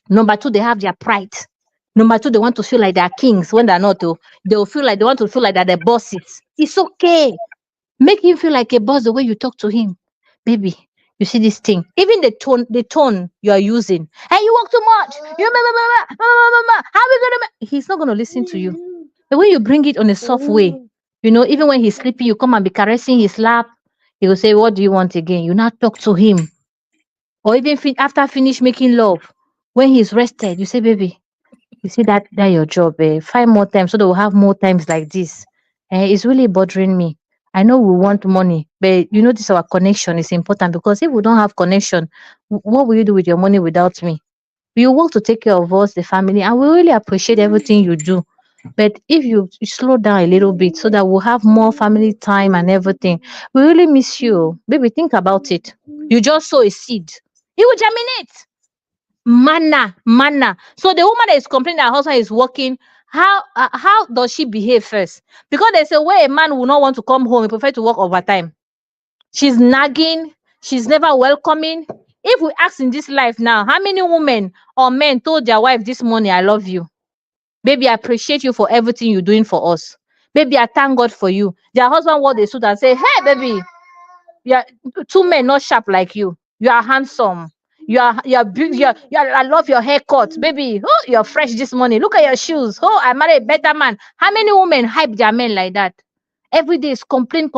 Number two, they have their pride. Number two, they want to feel like they are kings when they're not. Though. They want to feel like they're the bosses. It's okay. Make him feel like a boss the way you talk to him. Baby, you see this thing. Even the tone you are using. Hey, you work too much. You how are we gonna he's not gonna listen to you. The way you bring it on a soft way, even when he's sleeping, you come and be caressing his lap. He will say, what do you want again? You now talk to him. Or even after finish making love, when he's rested, you say, baby, you see that your job, 5 more times so that we'll have more times like this. It's really bothering me. I know we want money, but this our connection is important, because if we don't have connection, what will you do with your money without me? You work to take care of us, the family, and we really appreciate everything you do. But if you slow down a little bit so that we'll have more family time and everything, we really miss you. Baby, think about it. You just sow a seed. It will germinate. Manna. So the woman that is complaining that her husband is working, how does she behave first? Because there's a way a man will not want to come home, he prefer to work overtime. She's nagging, she's never welcoming. If we ask in this life now, how many women or men told their wife this morning, I love you? Baby, I appreciate you for everything you're doing for us. Baby, I thank God for you. Their husband wore the suit and say, hey, baby, yeah, two men not sharp like you. You are handsome. You are beautiful. I love your haircut, baby. Oh, you're fresh this morning. Look at your shoes. Oh, I married a better man. How many women hype their men like that? Every day is complain.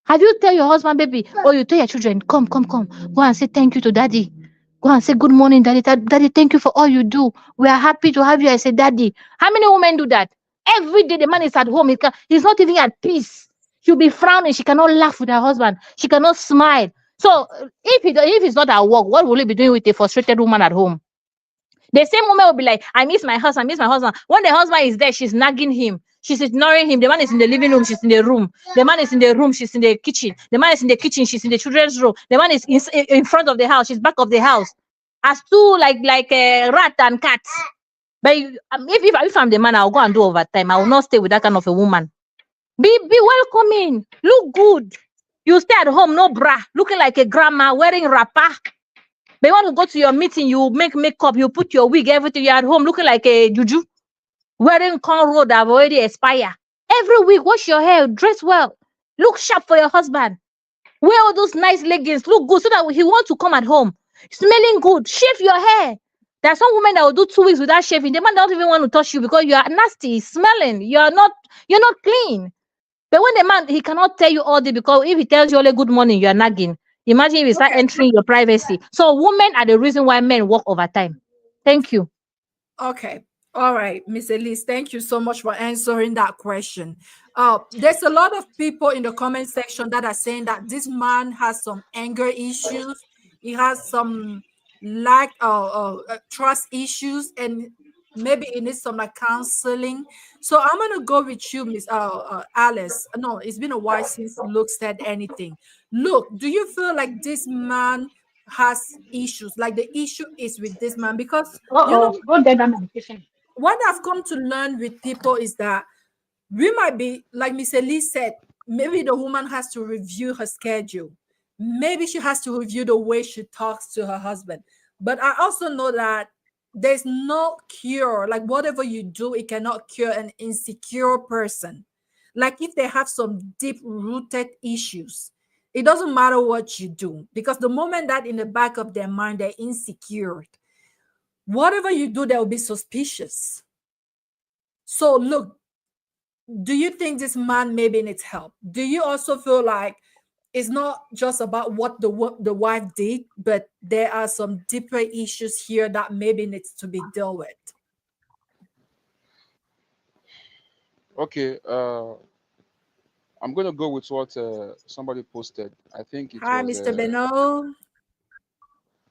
Have you tell your husband, baby, or you tell your children, come, go and say thank you to daddy. Go and say good morning, daddy. Daddy, thank you for all you do. We are happy to have you. I say, daddy. How many women do that? Every day the man is at home. He's not even at peace. She'll be frowning. She cannot laugh with her husband. She cannot smile. So if he's not at work, what will he be doing with a frustrated woman at home? The same woman will be like, I miss my husband. When the husband is there, she's nagging him. She's ignoring him. The man is in the living room. She's in the room. The man is in the room. She's in the kitchen. The man is in the kitchen. She's in the children's room. The man is in front of the house. She's back of the house. As two like a rat and cat. But if I'm the man, I'll go and do overtime. I will not stay with that kind of a woman. Be welcoming. Look good. You stay at home, no bra, looking like a grandma, wearing wrapper. But you want to go to your meeting, you make makeup, you put your wig, everything. You're at home looking like a juju, wearing cornrow that have already expired. Every week, wash your hair, dress well, look sharp for your husband. Wear all those nice leggings, look good, so that he wants to come at home, smelling good. Shave your hair. There are some women that will do 2 weeks without shaving. The man don't even want to touch you because you are nasty, smelling. You're not clean. But when the man, he cannot tell you all day, because if he tells you only good morning, you are nagging. Imagine if he start Okay. entering your privacy. So women are the reason why men work overtime. Thank you. Okay. All right, Miss Elise, thank you so much for answering that question. There's a lot of people in the comment section that are saying that this man has some anger issues. He has some lack of trust issues, and maybe he needs some like counseling. So I'm gonna go with you, Miss Alice. No, it's been a while since Luke said anything. Luke, do you feel like this man has issues? Like the issue is with this man? Because you know Go get that medication. what I've come to learn with people is that we might be, like Miss Elise said, maybe the woman has to review her schedule. Maybe she has to review the way she talks to her husband. But I also know that there's no cure. Like whatever you do, it cannot cure an insecure person. Like if they have some deep rooted issues, it doesn't matter what you do, because the moment that in the back of their mind they're insecure, whatever you do, they'll be suspicious. So look, do you think this man maybe needs help? Do you also feel like it's not just about what the wife did, but there are some deeper issues here that maybe needs to be dealt with? Okay, I'm gonna go with what somebody posted. Hi, Mr. Beno.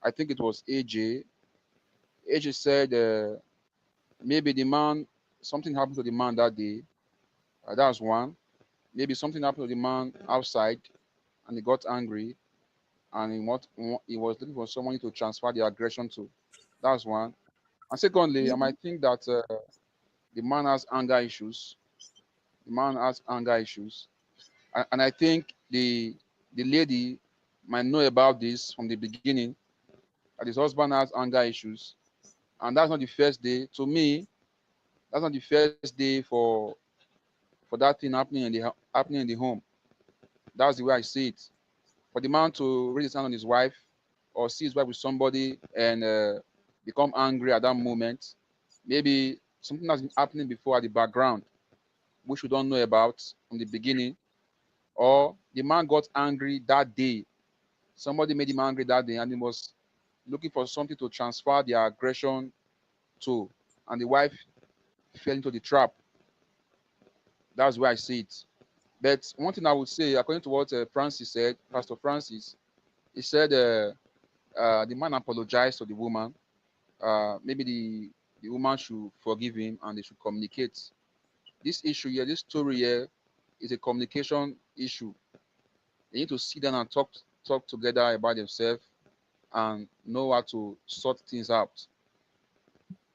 I think it was AJ. AJ said maybe the man, something happened to the man that day. That's one. Maybe something happened to the man outside, and he got angry, and he was looking for someone to transfer the aggression to. That's one. And secondly, I might think that the man has anger issues. The man has anger issues, and I think the lady might know about this from the beginning, that his husband has anger issues, and that's not the first day. To me, that's not the first day for that thing happening in the home. That's the way I see it. For the man to raise his hand on his wife, or see his wife with somebody and become angry at that moment, maybe something has been happening before at the background, which we don't know about from the beginning, or the man got angry that day. Somebody made him angry that day, and he was looking for something to transfer the aggression to, and the wife fell into the trap. That's where I see it. But one thing I would say, according to what Francis said, Pastor Francis, he said the man apologized to the woman. Maybe the woman should forgive him and they should communicate. This issue here, this story here, is a communication issue. They need to sit down and talk together about themselves and know how to sort things out.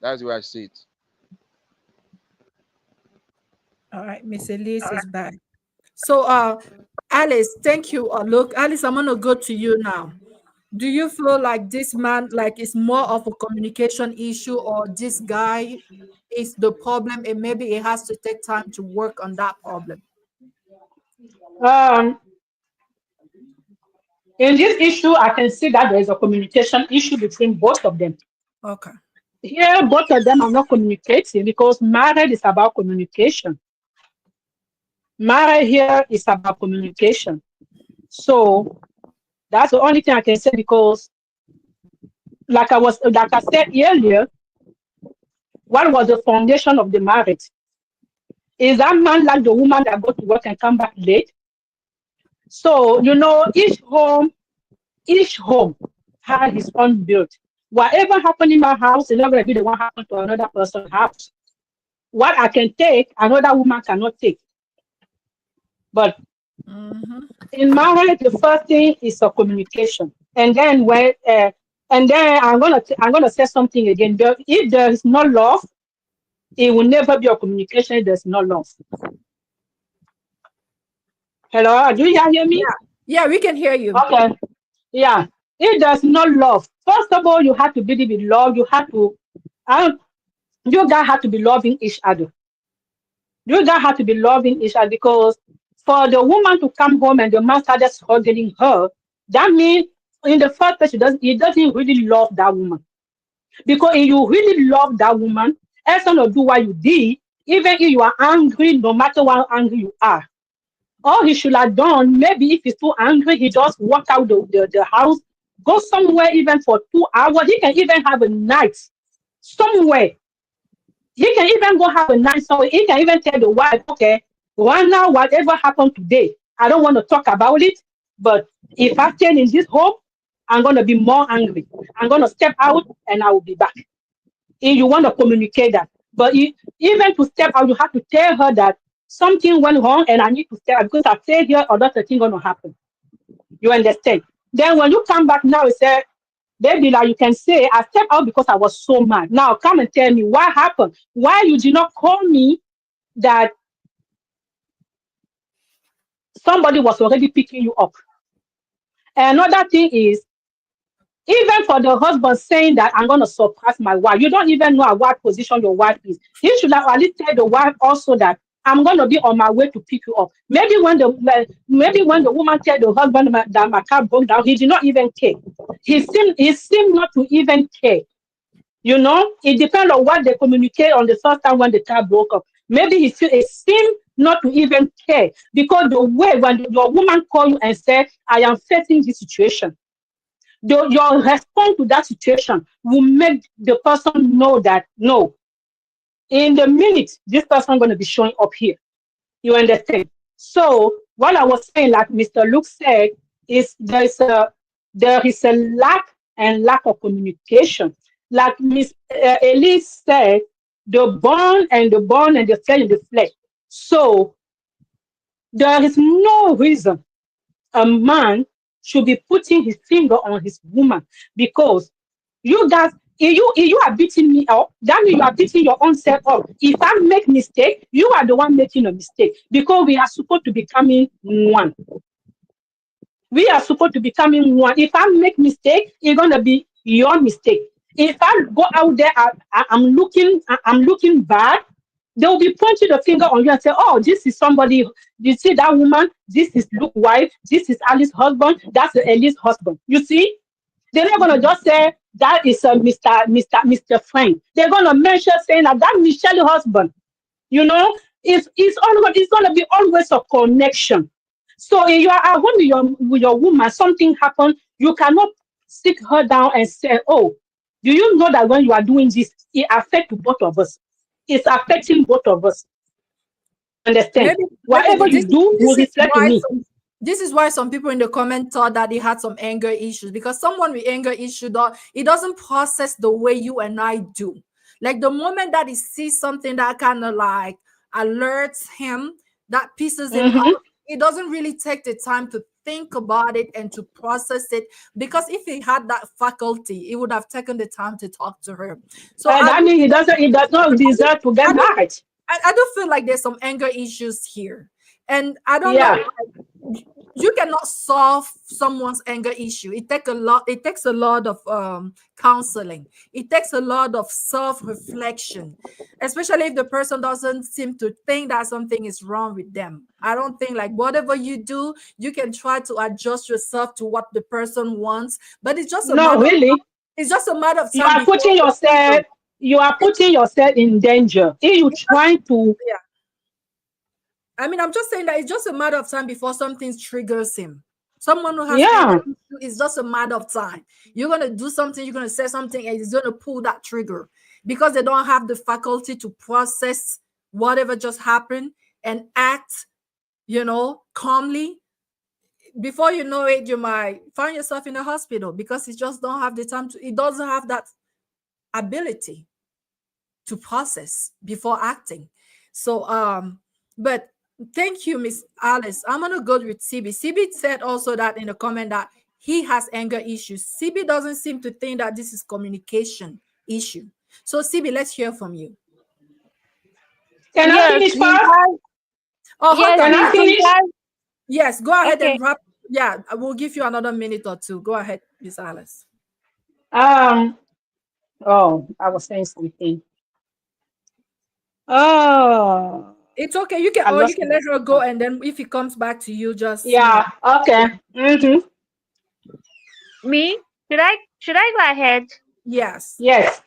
That's the way I see it. All right, Miss Elise is back. So Alice, thank you. Look, Alice, I'm gonna go to you now. Do you feel like this man like is more of a communication issue, or this guy is the problem and maybe it has to take time to work on that problem? Um, in this issue, I can see that there is a communication issue between both of them. Okay. Here, both of them are not communicating because marriage is about communication. Marriage here is about communication. So that's the only thing I can say, because like I said earlier, what was the foundation of the marriage? Is that man like the woman that go to work and come back late? So each home had his own build. Whatever happened in my house is not going to be the one happen to another person's house. What I can take, another woman cannot take. But in marriage, the first thing is a communication, and then I'm gonna say something again. If there is no love, it will never be a communication. If there's no love. Hello, do you hear me? Yeah, we can hear you. Okay. Yeah. If there's no love, first of all, you have to believe in love. You have to, um, you guys have to be loving each other. You guys have to be loving each other because for the woman to come home and the man started struggling her, that means in the first place, he doesn't really love that woman. Because if you really love that woman, else gonna do what you did, even if you are angry, no matter how angry you are. All he should have done, maybe if he's too angry, he just walk out the house, go somewhere even for 2 hours. He can even have a night somewhere. He can even go have a night somewhere. He can even tell the wife, okay, right now, whatever happened today, I don't want to talk about it. But if I stay in this home, I'm going to be more angry. I'm going to step out and I will be back. If you want to communicate that. But even to step out, you have to tell her that something went wrong and I need to step out because I stay here or that's the thing going to happen. You understand? Then when you come back now, you say, baby, like you can say, I stepped out because I was so mad. Now come and tell me what happened. Why you did not call me that somebody was already picking you up. Another thing is, even for the husband saying that I'm going to surpass my wife, you don't even know at what position your wife is. You should have at least tell the wife also that I'm going to be on my way to pick you up. Maybe when the woman tell the husband that my car broke down, he did not even care. He seemed not to even care. You know, it depends on what they communicate on the first time when the car broke up. Maybe he seemed not to even care because the way when your woman call you and say, I am facing this situation, your response to that situation will make the person know that no, in the minute this person going to be showing up here. You understand? So what I was saying, like Mr. Luke said, is there is a lack of communication. Like Miss Elise said, the flesh and the flesh. So there is no reason a man should be putting his finger on his woman because you guys, if you are beating me up, that means you are beating your own self up. If I make mistake, you are the one making a mistake because we are supposed to becoming one. We are supposed to becoming one. If I make mistake, it's gonna be your mistake. If I go out there, I'm looking bad. They will be pointing the finger on you and say, "Oh, this is somebody. You see that woman? This is Luke's wife. This is Alice's husband. That's the Elise husband." You see, they're not gonna just say that is a Mr. Frank. They're gonna mention saying that Michelle husband. You know, it's gonna be always a connection. So if you are at home with your woman, something happened, you cannot sit her down and say, "Oh, do you know that when you are doing this, it affects both of us? It's affecting both of us." Understand? Maybe Whatever you do will reflect in me. this is why some people in the comment thought that he had some anger issues because someone with anger issue it doesn't process the way you and I do. Like the moment that he sees something that kind of like alerts him, that pisses him Hmm. off, he doesn't really take the time to think about it and to process it because if he had that faculty, he would have taken the time to talk to her. So And that means he does not deserve to get I do married. I do feel like there's some anger issues here. And I don't know, Yeah. you cannot solve someone's anger issue. It takes a lot of counseling. It takes a lot of self-reflection, especially if the person doesn't seem to think that something is wrong with them. I don't think like whatever you do, you can try to adjust yourself to what the person wants, but No, really. it's just a matter of You time are before putting the trigger. yourself you are putting yourself in danger. If you trying to Yeah. I mean, I'm just saying that it's just a matter of time before something triggers him. Someone who has anger yeah. issue is just a matter of time. You're gonna do something, you're gonna say something, and it's gonna pull that trigger because they don't have the faculty to process whatever just happened and act, calmly. Before you know it, you might find yourself in a hospital because it just don't have the time to. It doesn't have that ability to process before acting. So, but thank you, Miss Alice. I'm gonna go with CB. CB said also that in the comment that he has anger issues. CB doesn't seem to think that this is communication issue. So, CB, let's hear from you. Can I Yes, finish he first? has. Oh, hold Yes, Can on. I he finish? has. Yes, go ahead Okay. and wrap. Yeah, I will give you another minute or two. Go ahead, Miss Alice. Um. Oh, I was saying something. Oh, It's okay. You can, I or you lost can my let her go, thought. and then if it comes back to you, just Yeah. Okay. yeah. Mm-hmm. Me? Should I go ahead? Yes. Yes.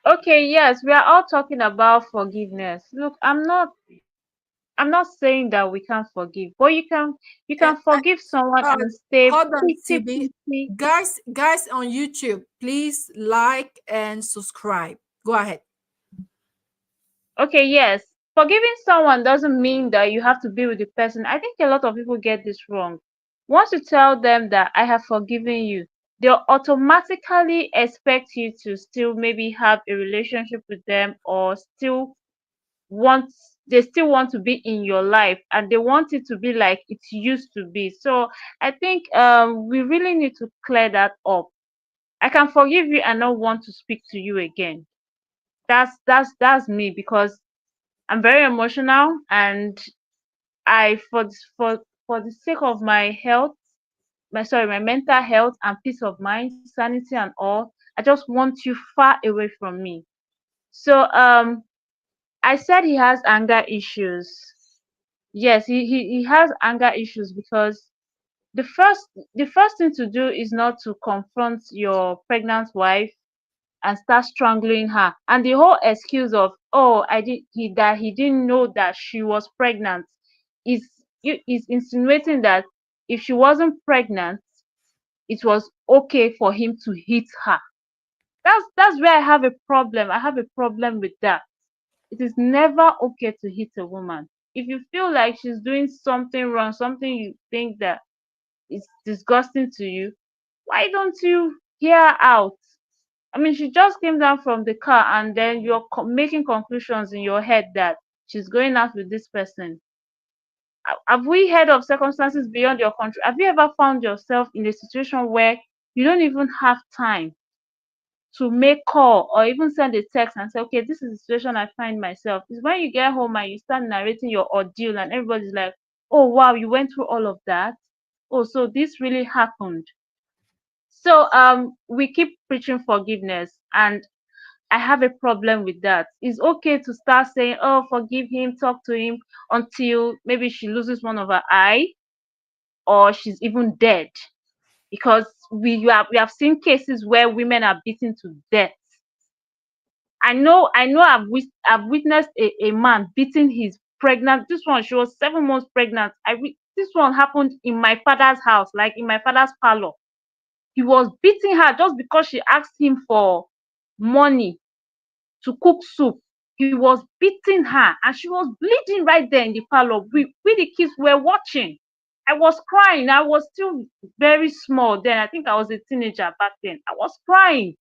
Okay, yes, we are all talking about forgiveness. Look, I'm not saying that we can't forgive, but you can I, forgive someone uh, and stay hold on, pretty CB. pretty. Guys on YouTube, please like and subscribe. Go ahead. Okay, yes. Forgiving someone doesn't mean that you have to be with the person. I think a lot of people get this wrong. Once you tell them that I have forgiven you, they'll automatically expect you to still maybe have a relationship with them, or want they still want to be in your life, and they want it to be like it used to be. So I think we really need to clear that up. I can forgive you and not want to speak to you again. That's me, because I'm very emotional, and I for the sake of my health, my mental health and peace of mind, sanity and all, I just want you far away from me. So I said he has anger issues. Yes, he has anger issues, because the first the first thing to do is not to confront your pregnant wife and start strangling her. And the whole excuse of, oh, he didn't know that she was pregnant, is is insinuating that if she wasn't pregnant, it was okay for him to hit her. That's where I have a problem. I have a problem with that. It is never okay to hit a woman. If you feel like she's doing something wrong, something you think that is disgusting to you, why don't you hear her out? I mean, she just came down from the car, and then you're making conclusions in your head that she's going out with this person. Have we heard of circumstances beyond your control? Have you ever found yourself in a situation where you don't even have time to make call or even send a text and say, okay, this is the situation I find myself? It's when you get home and you start narrating your ordeal, and everybody's like, oh wow, you went through all of that. Oh, so this really happened. So we keep preaching forgiveness, and I have a problem with that. It's okay to start saying, oh, forgive him, talk to him, until maybe she loses one of her eye, or she's even dead. Because we have seen cases where women are beaten to death. I know I've witnessed a man beating his pregnant. This one, she was 7 months pregnant. This one happened in my father's house, like in my father's parlor. He was beating her just because she asked him for money to cook soup. He was beating her, and she was bleeding right there in the parlor. We the kids were watching. I was crying. I was still very small then. I think I was a teenager back then. I was crying.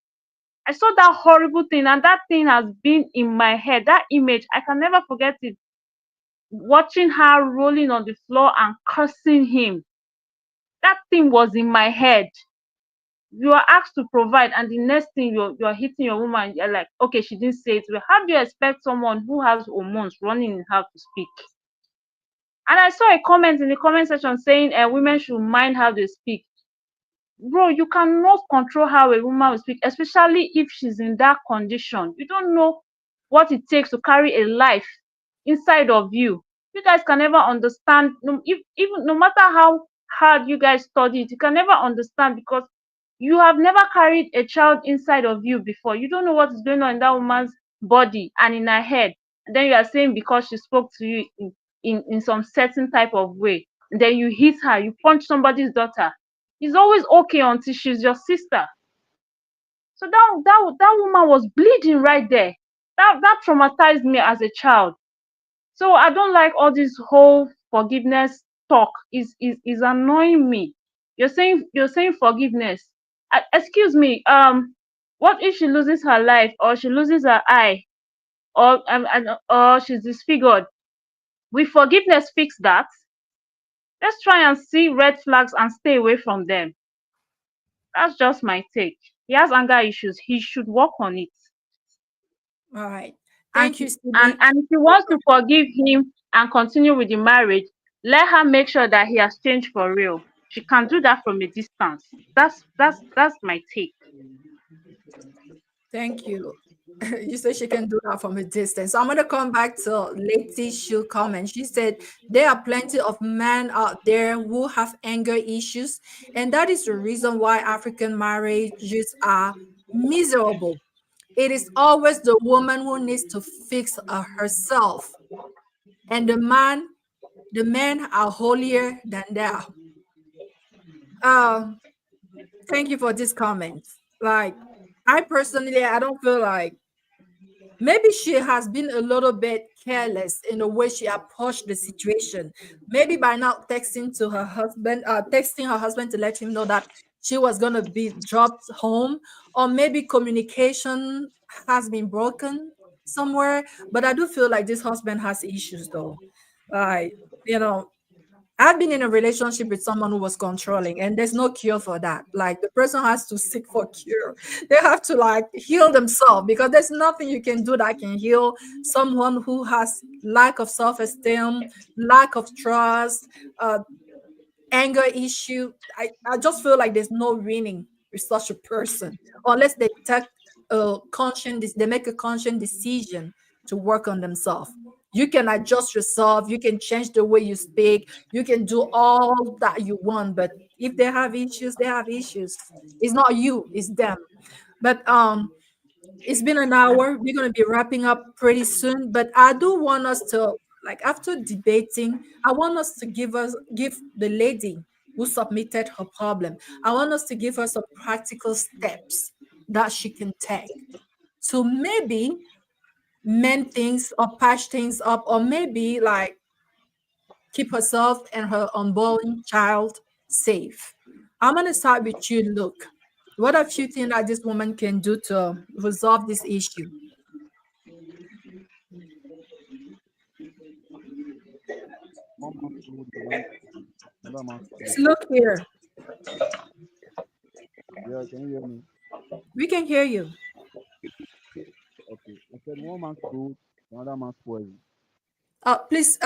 I saw that horrible thing, and that thing has been in my head. That image, I can never forget it. Watching her rolling on the floor and cursing him. That thing was in my head. You are asked to provide, and the next thing you're hitting your woman. You're like, okay, she didn't say it well. How do you expect someone who has hormones running in her to speak? And I saw a comment in the comment section saying women should mind how they speak. Bro, you cannot control how a woman will speak, especially if she's in that condition. You don't know what it takes to carry a life inside of you. You guys can never understand. Even no matter how hard you guys study it, you can never understand, because you have never carried a child inside of you before. You don't know what is going on in that woman's body and in her head. And then you are saying because she spoke to you in some certain type of way, and then you hit her, you punch somebody's daughter. It's always okay until she's your sister. So that woman was bleeding right there. That traumatized me as a child. So I don't like all this whole forgiveness talk. Is annoying me. You're saying forgiveness. Excuse me. What if she loses her life, or she loses her eye, or she's disfigured? Will forgiveness fix that? Let's try and see red flags and stay away from them. That's just my take. He has anger issues. He should work on it. All right. And Thank you, CB. and if he wants to forgive him and continue with the marriage, let her make sure that he has changed for real. She can do that from a distance. That's my take. Thank you. You said she can do that from a distance. So I'm going to come back to Lady Shu comment. She said there are plenty of men out there who have anger issues, and that is the reason why African marriages are miserable. It is always the woman who needs to fix herself, and the men are holier than thou. Um, Thank you for this comment. Like, I personally, I don't feel like maybe she has been a little bit careless in the way she approached the situation. Maybe by not texting her husband to let him know that she was gonna be dropped home, or maybe communication has been broken somewhere. But I do feel like this husband has issues though. Like, you know, I've been in a relationship with someone who was controlling, and there's no cure for that. Like the person has to seek for cure. They have to like heal themselves because there's nothing you can do that can heal someone who has lack of self-esteem, lack of trust, uh, anger issue. I just feel like there's no winning with such a person unless they take they make a conscious decision to work on themselves. You can adjust yourself, you can change the way you speak, you can do all that you want, but if they have issues, they have issues. It's not you, it's them. But it's been an hour. We're going to be wrapping up pretty soon, but I do want us to, like, after debating, I want us to give the lady who submitted her problem. I want us to give her some practical steps that she can take to maybe mend things or patch things up, or maybe like keep herself and her unborn child safe. I'm going to start with you, Luke. What are a few things that this woman can do to resolve this issue? One man's food is another man's Let's poison. look here. Yeah, can you hear me? We can hear you. Okay. I said one man's food is another man's poison. Please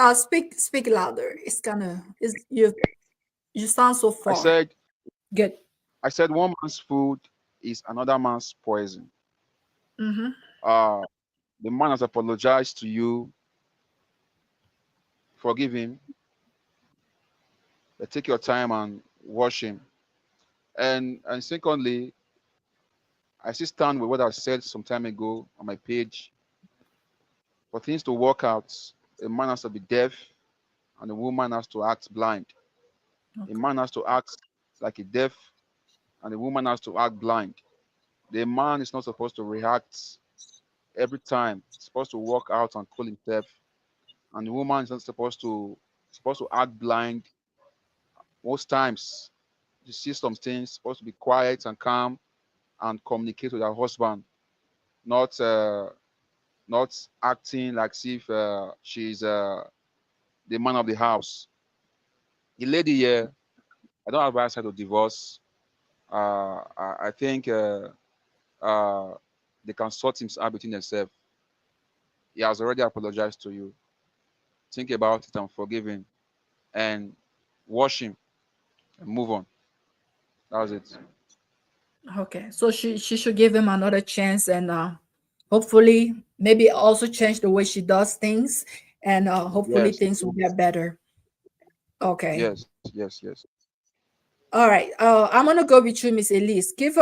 speak louder. It's kind of is you sound so I far. said Good. I said one man's food is another man's poison. Mm-hmm. Uh the man has apologized to you, forgive him, but take your time and wash him. And secondly, I still stand with what I said some time ago on my page. For things to work out, a man has to be deaf and a woman has to act blind. A Okay. man has to act like a deaf and the woman has to act blind. The man is not supposed to react every time. He's supposed to walk out and cool himself. And the woman is not supposed to act blind most times. You see some things supposed to be quiet and calm and communicate with her husband, not not acting like if she's the man of the house. The lady here, I don't advise her to divorce. I think uh, they can sort things out between themselves. He has already apologized to you. Think about it and forgive him and wash him and move on. That's it. Okay. So she should give him another chance, and hopefully maybe also change the way she does things, and hopefully Yes, things will get better. Okay. yes. All right. I'm gonna go with you, Miss Elise. Give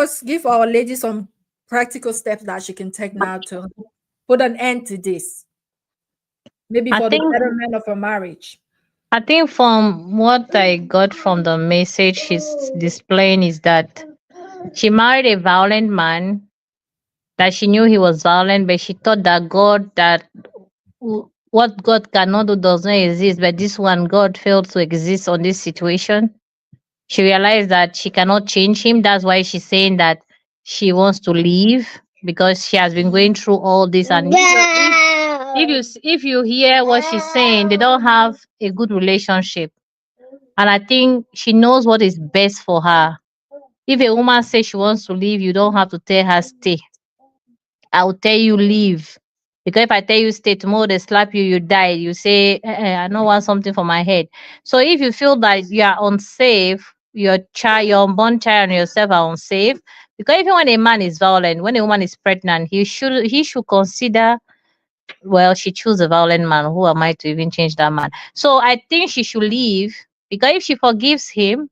our lady some practical steps that she can take now to put an end to this. Maybe I for the think betterment of her marriage. I think from what I got from the message she's displaying is that she married a violent man, that she knew he was violent, but she thought that what God cannot do does not exist, but this one God failed to exist on this situation. She realized that she cannot change him. That's why she's saying that she wants to leave because she has been going through all this. And if you hear what she's saying, they don't have a good relationship. And I think she knows what is best for her. If a woman says she wants to leave, you don't have to tell her stay. I will tell you leave. Because if I tell you stay tomorrow, they slap you, you die. You say, I don't want something for my head. So if you feel that you are unsafe, your child, your unborn child and yourself are unsafe. Because even when a man is violent, when a woman is pregnant, he should consider, well, she chose a violent man. Who am I to even change that man? So I think she should leave, because if she forgives him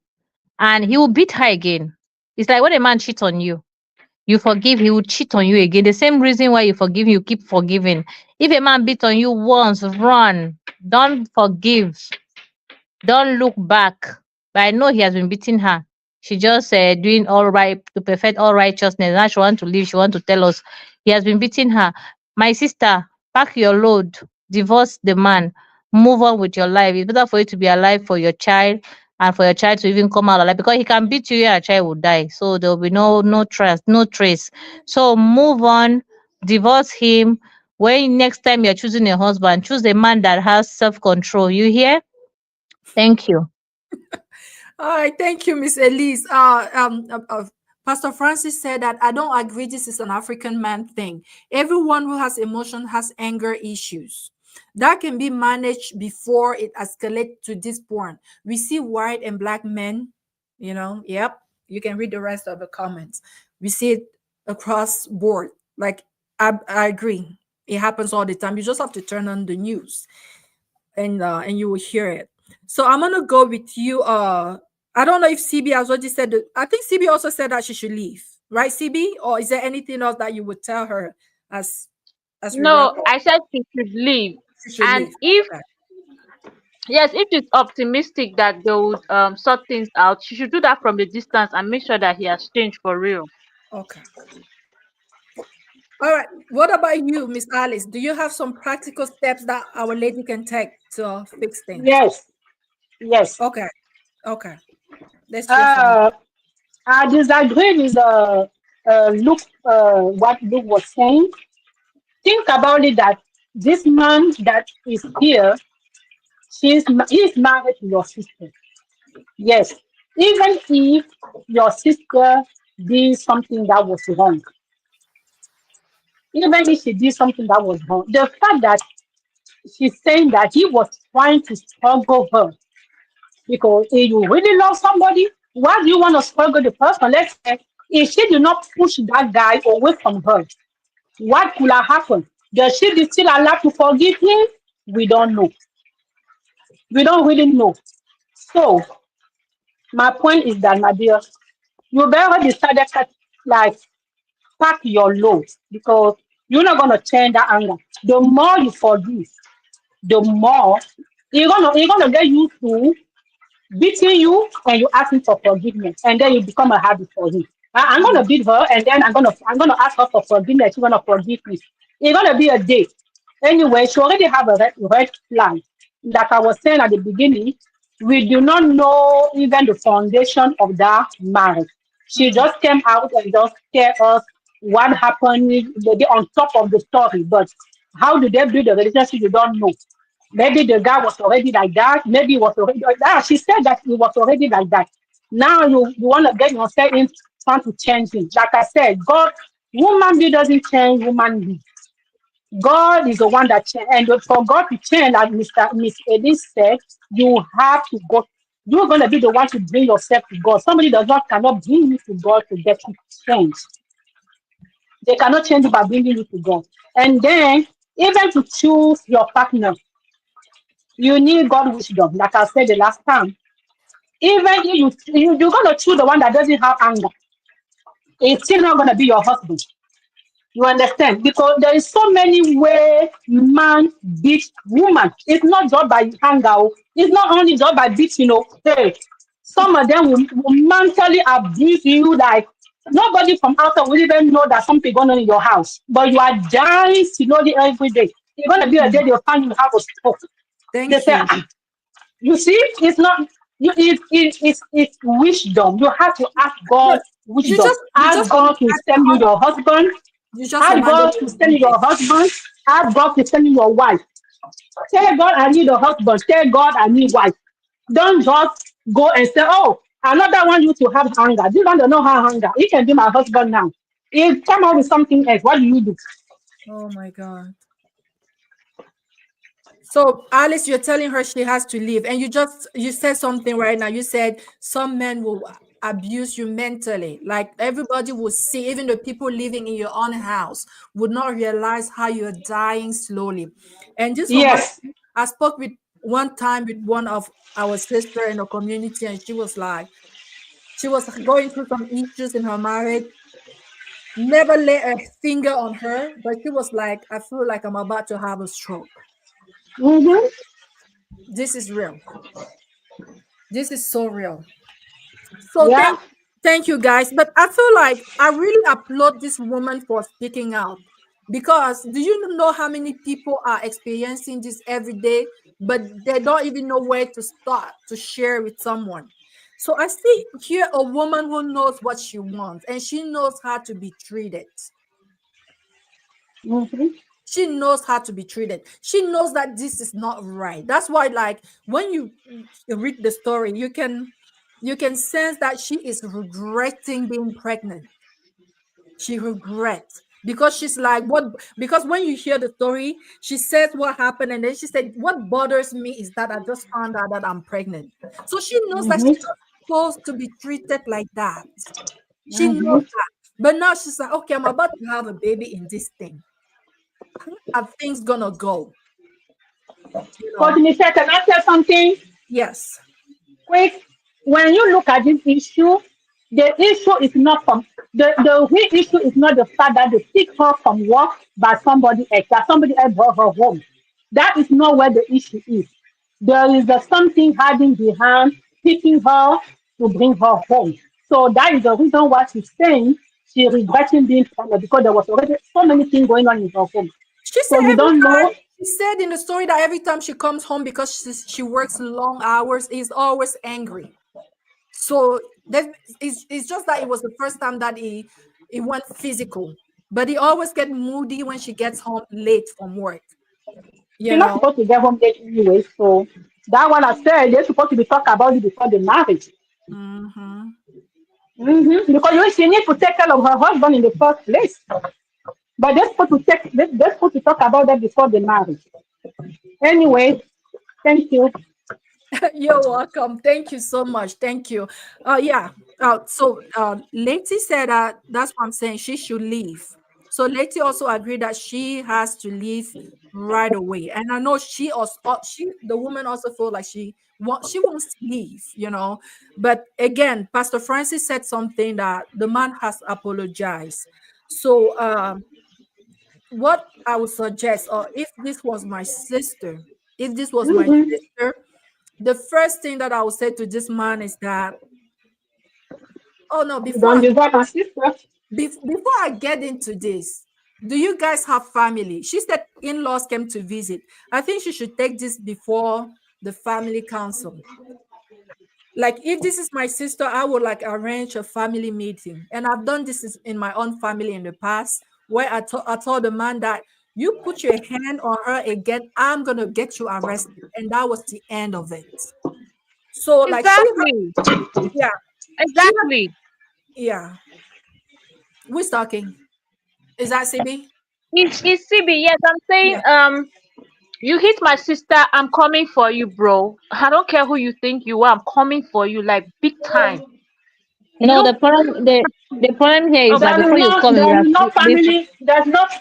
and he will beat her again. It's like when a man cheats on you, you forgive, he will cheat on you again. The same reason why you forgive, you keep forgiving. If a man beat on you once, run. Don't forgive. Don't look back. But I know he has been beating her. She just doing all right to perfect all righteousness. Now she want to leave. She want to tell us he has been beating her. My sister, pack your load. Divorce the man. Move on with your life. It's better for you to be alive for your child and for your child to even come out alive, because he can beat you, your child will die. So there will be no trust, no trace. So move on. Divorce him. When next time you're choosing a husband, choose a man that has self control. You hear? Thank you. All right, thank you, Miss Elise. Pastor Francis said that I don't agree this is an African man thing. Everyone who has emotion has anger issues. That can be managed before it escalates to this point. We see white and black men, yep, you can read the rest of the comments. We see it across board. Like, I agree. It happens all the time. You just have to turn on the news and you will hear it. So I'm gonna go with you. I don't know if CB has already said that. I think CB also said that she should leave, right, CB? Or is there anything else that you would tell her as we wrap No, up? I said she should leave. She should And leave. if Okay. yes, if she's optimistic that they would sort things out, she should do that from a distance and make sure that he has changed for real. Okay. All right. What about you, Miss Alice? Do you have some practical steps that our lady can take to fix things? Yes, yes. Okay. Okay. Let's hear from you. Uh, I disagree with Luke, what Luke was saying. Think about it that this man that is here, he's married to your sister. Yes. Even if your sister did something that was wrong, even if she did something that was wrong, the fact that she's saying that he was trying to struggle her, because if you really love somebody, why do you want to struggle the person? Let's say if she did not push that guy away from her, what could have happened? Does she be still allowed to forgive him? We don't know. We don't really know. So my point is that, my dear, you better decide that, like, pack your load, because you're not gonna change that anger. The more you forgive, the more you're gonna get used to beating you and you asking for forgiveness, and then you become a habit for him. I'm gonna beat her, and then I'm gonna ask her for forgiveness. She's gonna forgive me. It's gonna be a day. Anyway, she already have a red flag. Like I was saying at the beginning, we do not know even the foundation of that marriage. She Mm, just came out and just tell us what happened, maybe on top of the story. But how do they build a relationship? You don't know. Maybe the guy was already like that. Maybe he was already like that. She said that he was already like that. Now you want to get yourself in trying to change him. Like I said, God, woman be doesn't change woman be. God is the one that change. And for God to change, like Miss Elise said, you have to go. You're gonna be the one to bring yourself to God. Somebody does not cannot bring you to God to get you changed. They cannot change you by bringing you to God. And then even to choose your partner, you need God wisdom, like I said the last time. Even if you're gonna choose the one that doesn't have anger, it's still not gonna be your husband. You understand? Because there is so many way man beats woman. It's not just by anger. Oh. It's not only just by beating. Hey, some of them will mentally abuse you. Like nobody from outside will even know that something going on in your house. But you are dying slowly every day. It's gonna be a day they'll find you have a stroke. They thank say, you. you see, it's not you. It's wisdom. You have to ask No, God you wisdom. just you Ask just want to God to ask send you your husband. you just Ask commanded God her to to send do you your this. husband. Ask God to send you your wife. Tell God I need a husband. Tell God I need wife. Don't just go and say, oh, another one used to have hunger. This one does not have hunger. He can be my husband now. He come out with something else. What do you do? Oh my God. So Alice, you're telling her she has to leave, and you said something right now. You said some men will abuse you mentally. Like everybody will see, even the people living in your own house would not realize how you're dying slowly. And this reminds Yes. me, I spoke with one time with one of our sister in the community, and she was like, she was going through some issues in her marriage. Never lay a finger on her, but she was like, I feel like I'm about to have a stroke. Mm-hmm. This is real. This is so real. So Yeah. thank you guys. But I feel like I really applaud this woman for speaking out. Because do you know how many people are experiencing this every day, but they don't even know where to start to share with someone? So I see here a woman who knows what she wants and she knows how to be treated. Mm-hmm. She knows how to be treated. She knows that this is not right. That's why, like, when you read the story, you can sense that she is regretting being pregnant. She regrets because she's like, what? Because when you hear the story, she says what happened, and then she said, what bothers me is that I just found out that I'm pregnant. So she knows that she's Mm-hmm. not supposed to be treated like that. She knows Mm-hmm. that. But now she's like, okay, I'm about to have a baby in this thing. How are things gonna go? You Coach know? Michelle, can I say something? Yes. Quick, when you look at this issue, the issue is not from the real issue is not the fact that they pick her from work by somebody else, that somebody else brought her home. That is not where the issue is. There is something hiding behind picking her to bring her home. So that is the reason why she's saying she regretting being pregnant because there was already so many things going on in her home. She So said we every don't time know. she said in the story that every time she comes home because she works long hours, he's always angry. So that it's just that it was the first time that he went physical, but he always get moody when she gets home late from work. You She's not know. supposed to get home late anyway. So that one I said they're supposed to be talk about it before the marriage. Mm-hmm. Because she needs to take care of her husband in the first place. But they're supposed to talk about that before the marriage. Anyway, thank you. You're welcome. Thank you so much. Thank you. Yeah. Leti said that that's what I'm saying. She should leave. So Leti also agreed that she has to leave right away. And I know she also the woman also feel like she wants to leave, you know. But again, Pastor Francis said something that the man has apologized. So what I would suggest, or if this was my Mm-hmm. sister, the first thing that I would say to this man is that, oh no, You don't deserve my sister. before I get into this, do you guys have family? She said in-laws came to visit. I think she should take this before the family council. Like if this is my sister, I would like arrange a family meeting. And I've done this in my own family in the past where I told the man that you put your hand on her again, I'm gonna get you arrested. And that was the end of it. So like Exactly. yeah, she had, Exactly. yeah. Who's talking? Is that CB? It's CB. Yes, I'm saying Yeah. you hit my sister, I'm coming for you, bro. I don't care who you think you are, I'm coming for you like big time. You No, don't the problem here is that okay. before you come, you There's have no family,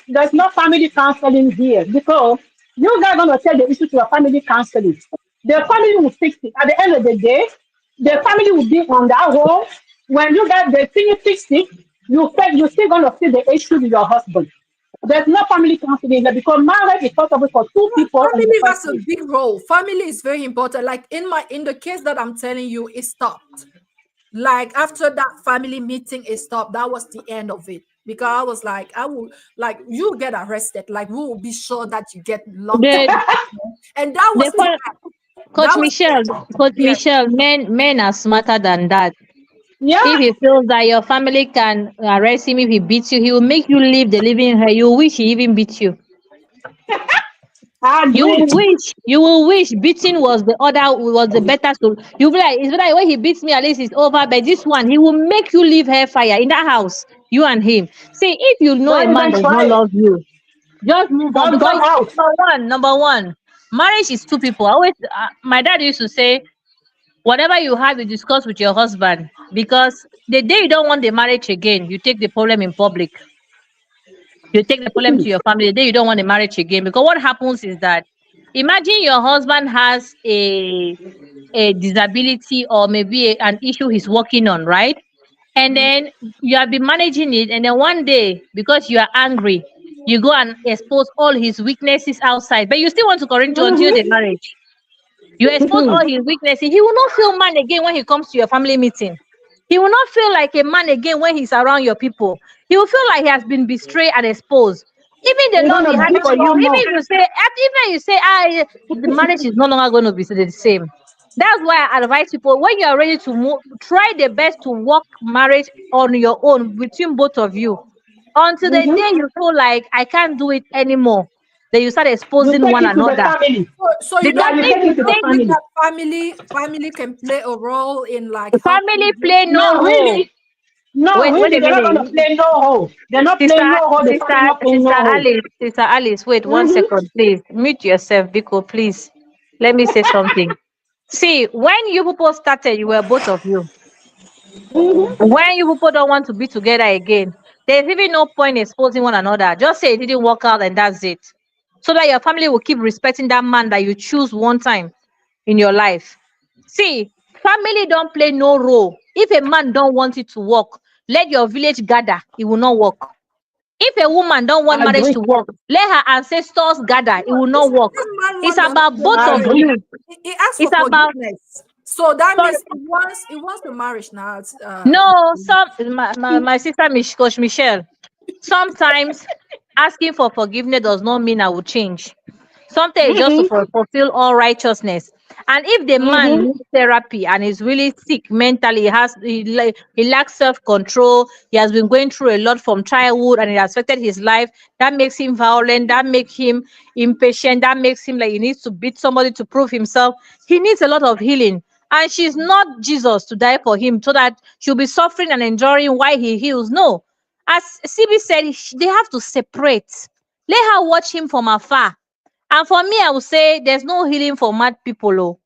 there's no family counseling here because you guys gonna take the issue to your family counseling. The family will fix it. At the end of the day, the family will be on that road. When you guys the thing fix it, you still gonna see the issue with your husband. There's no family counseling here because marriage is possible for two people in the Family first has a place. big role. Family is very important. Like in the case that I'm telling you, it stopped. Like after that family meeting, it stopped. That was the end of it. Because I was like, I will like you get arrested. Like we will be sure that you get locked up. the And that was the the problem, that Coach was Michelle, Coach yes. Michelle, men are smarter than that. If Yeah, he feels that your family can arrest him if he beats you, he will make you leave the living hell. You wish he even beat you. I You agree. will wish beating was the better. So you'll be like, it's better when he beats me, at least it's over. But this one, he will make you leave hellfire in that house, you and him. See, if you know a Don't man even does try not it. love you, just move on Don't because come out. number one, Marriage is two people. I always, my dad used to say, whatever you have, you discuss with your husband. Because the day you don't want the marriage again, you take the problem in public. You take the problem to your family. The day you don't want the marriage again. Because what happens is that, imagine your husband has a disability or maybe an issue he's working on, right? And then you have been managing it, and then one day, because you are angry, you go and expose all his weaknesses outside, but you still want to continue the marriage. You expose all his weaknesses. He will not feel man again when he comes to your family meeting. He will not feel like a man again when he's around your people. He will feel like he has been betrayed and exposed. Even the You're love he gonna had beat for you, your even mouth. if you say, the marriage is no longer going to be the same. That's why I advise people, when you are ready to move, try the best to work marriage on your own between both of you. Until the day you feel like I can't do it anymore, then you start You exposing take one it to the another. family. So you Because don't Yeah, you think if take you it you to the don't take think family. that family can play a role in like helping family you? play no No, role. really. No, Wait really, a they're not gonna minute. play no hole. They're not Sister, playing no hole. The family sister, not playing sister no hole. Alice, sister Alice, wait one Mm-hmm. second, please. Mute yourself, Biko, please. Let me say something. See, when you people started, you were both of you. When you people don't want to be together again, there's even no point exposing one another. Just say it didn't work out and that's it. So that your family will keep respecting that man that you choose one time in your life. See, family don't play no role. If a man don't want it to work, let your village gather, it will not work. If a woman don't want I marriage agree. to work, let her ancestors gather, it No, will this not work. man It's want about the both I of marriage. agree. you. He asked for It's about forgiveness. So that some. means he wants the marriage now. No, my sister Coach Michelle. Sometimes asking for forgiveness does not mean I will change. Sometimes it's just to Mm-hmm. fulfill all righteousness. And if the man Mm-hmm. needs therapy and is really sick mentally, he lacks self control. He has been going through a lot from childhood, and it has affected his life. That makes him violent. That makes him impatient. That makes him like he needs to beat somebody to prove himself. He needs a lot of healing. And she's not Jesus to die for him so that she'll be suffering and enduring while he heals. No. As CB said, they have to separate. Let her watch him from afar. And for me, I would say there's no healing for mad people. Oh.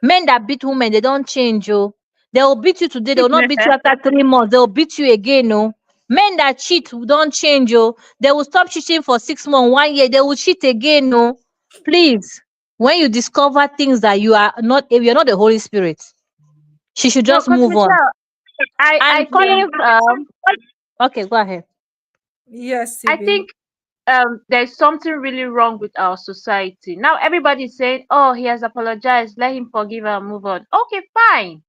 Men that beat women, they don't change. Oh. They will beat you today, they will not beat you after 3 months. They will beat you again. Oh. Men that cheat don't change. Oh. They will stop cheating for 6 months, 1 year. They will cheat again. Oh. Please, when you discover things that if you're not the Holy Spirit, she should No, just Coach move on. Michelle, I And think calling, okay, go ahead. Yes, I CB. think there's something really wrong with our society. Now everybody's saying, oh, he has apologized, let him forgive and move on. Okay, fine.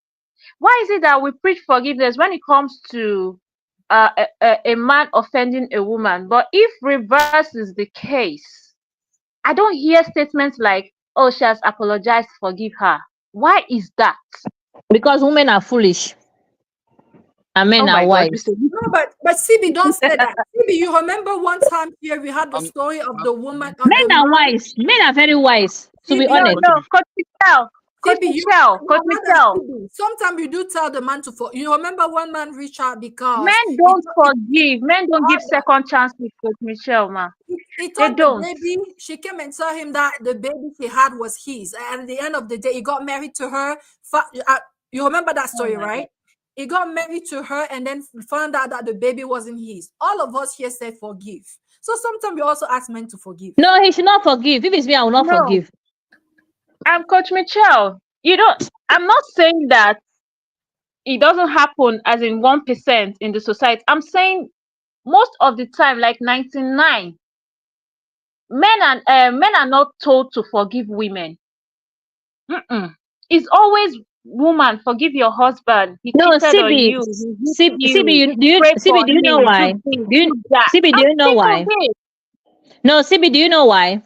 Why is it that we preach forgiveness when it comes to a man offending a woman? But if reverse is the case, I don't hear statements like, oh, she has apologized, forgive her. Why is that? Because women are foolish and Oh men are my God, wise. this is No, but CB, don't say that. CB, you remember one time here we had the Um, story of um, the woman of the Men are man. wise. Men are very wise, to be CB, no, honest. no, Coach Michelle, Coach CB, Michelle, Coach Michelle. Sometimes you do tell the man to for. You remember one man reached out because Men don't forgive. Men don't give second chances, Coach Michelle, ma. he They thought the don't. baby. She came and told him that the baby he had was his, and at the end of the day, he got married to her. You remember that Oh story, my God. right? He got married to her and then found out that the baby wasn't his. All of us here say forgive. So sometimes we also ask men to forgive. No, he should not forgive. If it's me, I will not No, forgive. I'm Coach Michelle. I'm not saying that it doesn't happen as in 1% in the society. I'm saying most of the time, like 99, men are not told to forgive women. Mm-mm. It's always woman, forgive your husband. He No, cheated on CB, you. He hit you. Do Pray for you know him. Do why? this, Do you, do that. CB, do I'm you know sick of why? it. No, CB, do you know why?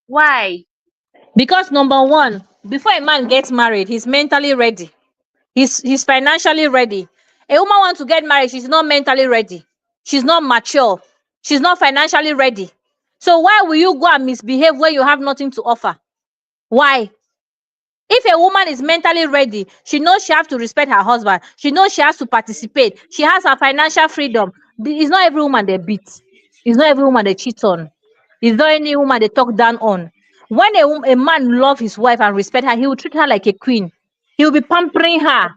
Why? Because number one, before a man gets married, he's mentally ready. He's financially ready. A woman wants to get married, she's not mentally ready. She's not mature. She's not financially ready. So why will you go and misbehave when you have nothing to offer? Why? If a woman is mentally ready, she knows she has to respect her husband. She knows she has to participate. She has her financial freedom. It's not every woman they beat. It's not every woman they cheat on. It's not any woman they talk down on. When a man love his wife and respect her, he will treat her like a queen. He will be pampering her.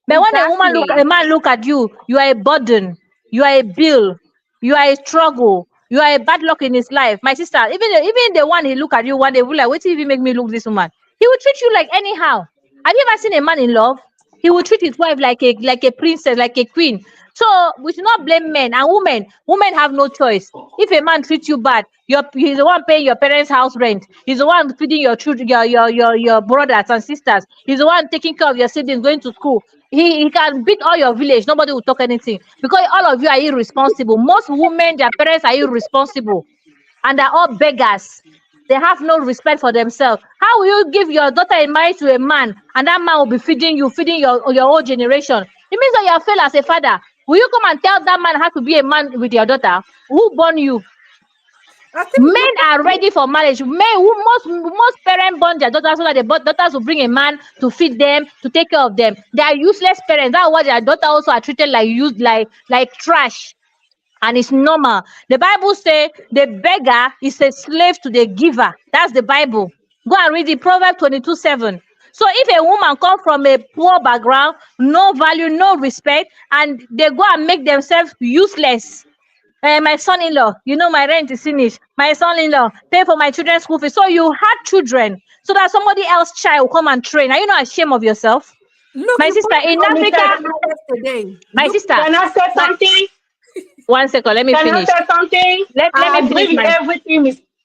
But when a Exactly. man look at you, you are a burden, you are a bill, you are a struggle, you are a bad luck in his life. My sister, even the one he look at you one day, will like, wait till he make me look this woman. He will treat you like anyhow. Have you ever seen a man in love? He will treat his wife like a princess, like a queen. So we should not blame men and women. Women have no choice. If a man treats you bad, he's the one paying your parents' house rent. He's the one feeding your children, your brothers and sisters. He's the one taking care of your siblings, going to school. He can beat all your village. Nobody will talk anything because all of you are irresponsible. Most women, their parents are irresponsible, and they're all beggars. They have no respect for themselves. How will you give your daughter in marriage to a man, and that man will be feeding you, feeding your whole generation? It means that you have failed as a father. Will you come and tell that man how to be a man with your daughter? Who born you? I think Men look are ready for marriage. Most parents born their daughters so that the daughters will bring a man to feed them, to take care of them. They are useless parents. That's why their daughter also are treated like used, like trash. And it's normal. The Bible say the beggar is a slave to the giver. That's the Bible. Go and read it, Proverbs 22:7. So if a woman come from a poor background, no value, no respect, and they go and make themselves useless. My son-in-law, my rent is finished. My son-in-law, pay for my children's school fees. So you had children so that somebody else's child will come and train. Are you not ashamed of yourself? look My you sister, posted in on Let me social say, Africa, media yesterday. my Look, sister, can I say my, something? 1 second, let me Can I finish. say something? Let me finish my.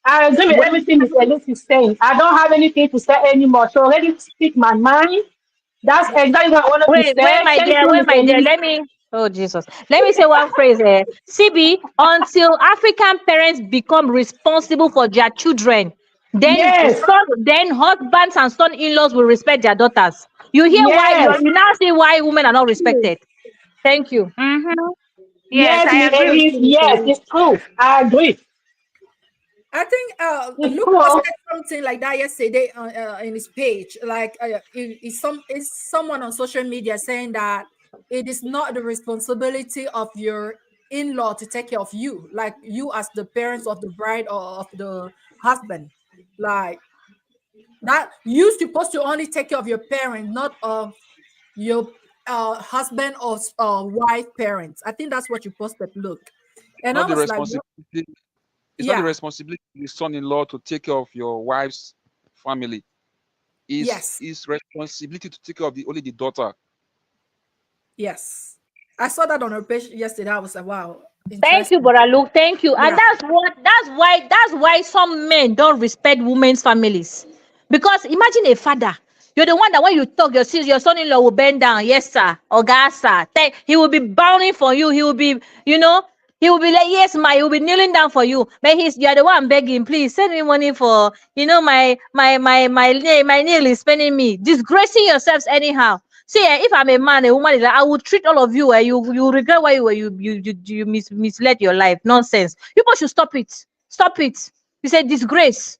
I agree with everything Miss Elise is saying. I don't have anything to say anymore. So let me speak my mind. That's exactly what I wanted to Wait, say. my Thank dear, you, wait, Miss my dear. Elise. Let me. Oh Jesus. Let me say one phrase here. CB, until African parents become responsible for their children, Yes, then husbands and son-in-laws will respect their daughters. You hear why yes, you now see why women are not respected. Thank you. Mm-hmm. Yes, yes, I Miss agree with Elise. you, Mr. Yes, Lee. it's true. I agree. I think It's Luke true. posted something like that yesterday in his page. Like is someone on social media saying that it is not the responsibility of your in-law to take care of you, like you as the parents of the bride or of the husband, like that you're supposed to only take care of your parent, not of your husband or wife parents. I think that's what you posted, Luke, and I Not the was like, what? responsibility. It's not the Yeah, responsibility of the son-in-law to take care of your wife's family. It's yes. his responsibility to take care of only the daughter. Yes. I saw that on her page yesterday. I was like, wow, Thank you, interesting. Brother Luke. Thank you. And Yeah. that's why some men don't respect women's families. Because imagine a father. You're the one that when you talk, your son-in-law will bend down. Yes, sir. Or God, sir. He will be bowing for you. He will be, he will be like, yes, ma. He will be kneeling down for you. But you're the one begging, please send me money for, my nail is spending me. Disgracing yourselves anyhow. See, if I'm a man, a woman is like, I will treat all of you. You regret why you misled your life. Nonsense. People should stop it. Stop it. It's a disgrace.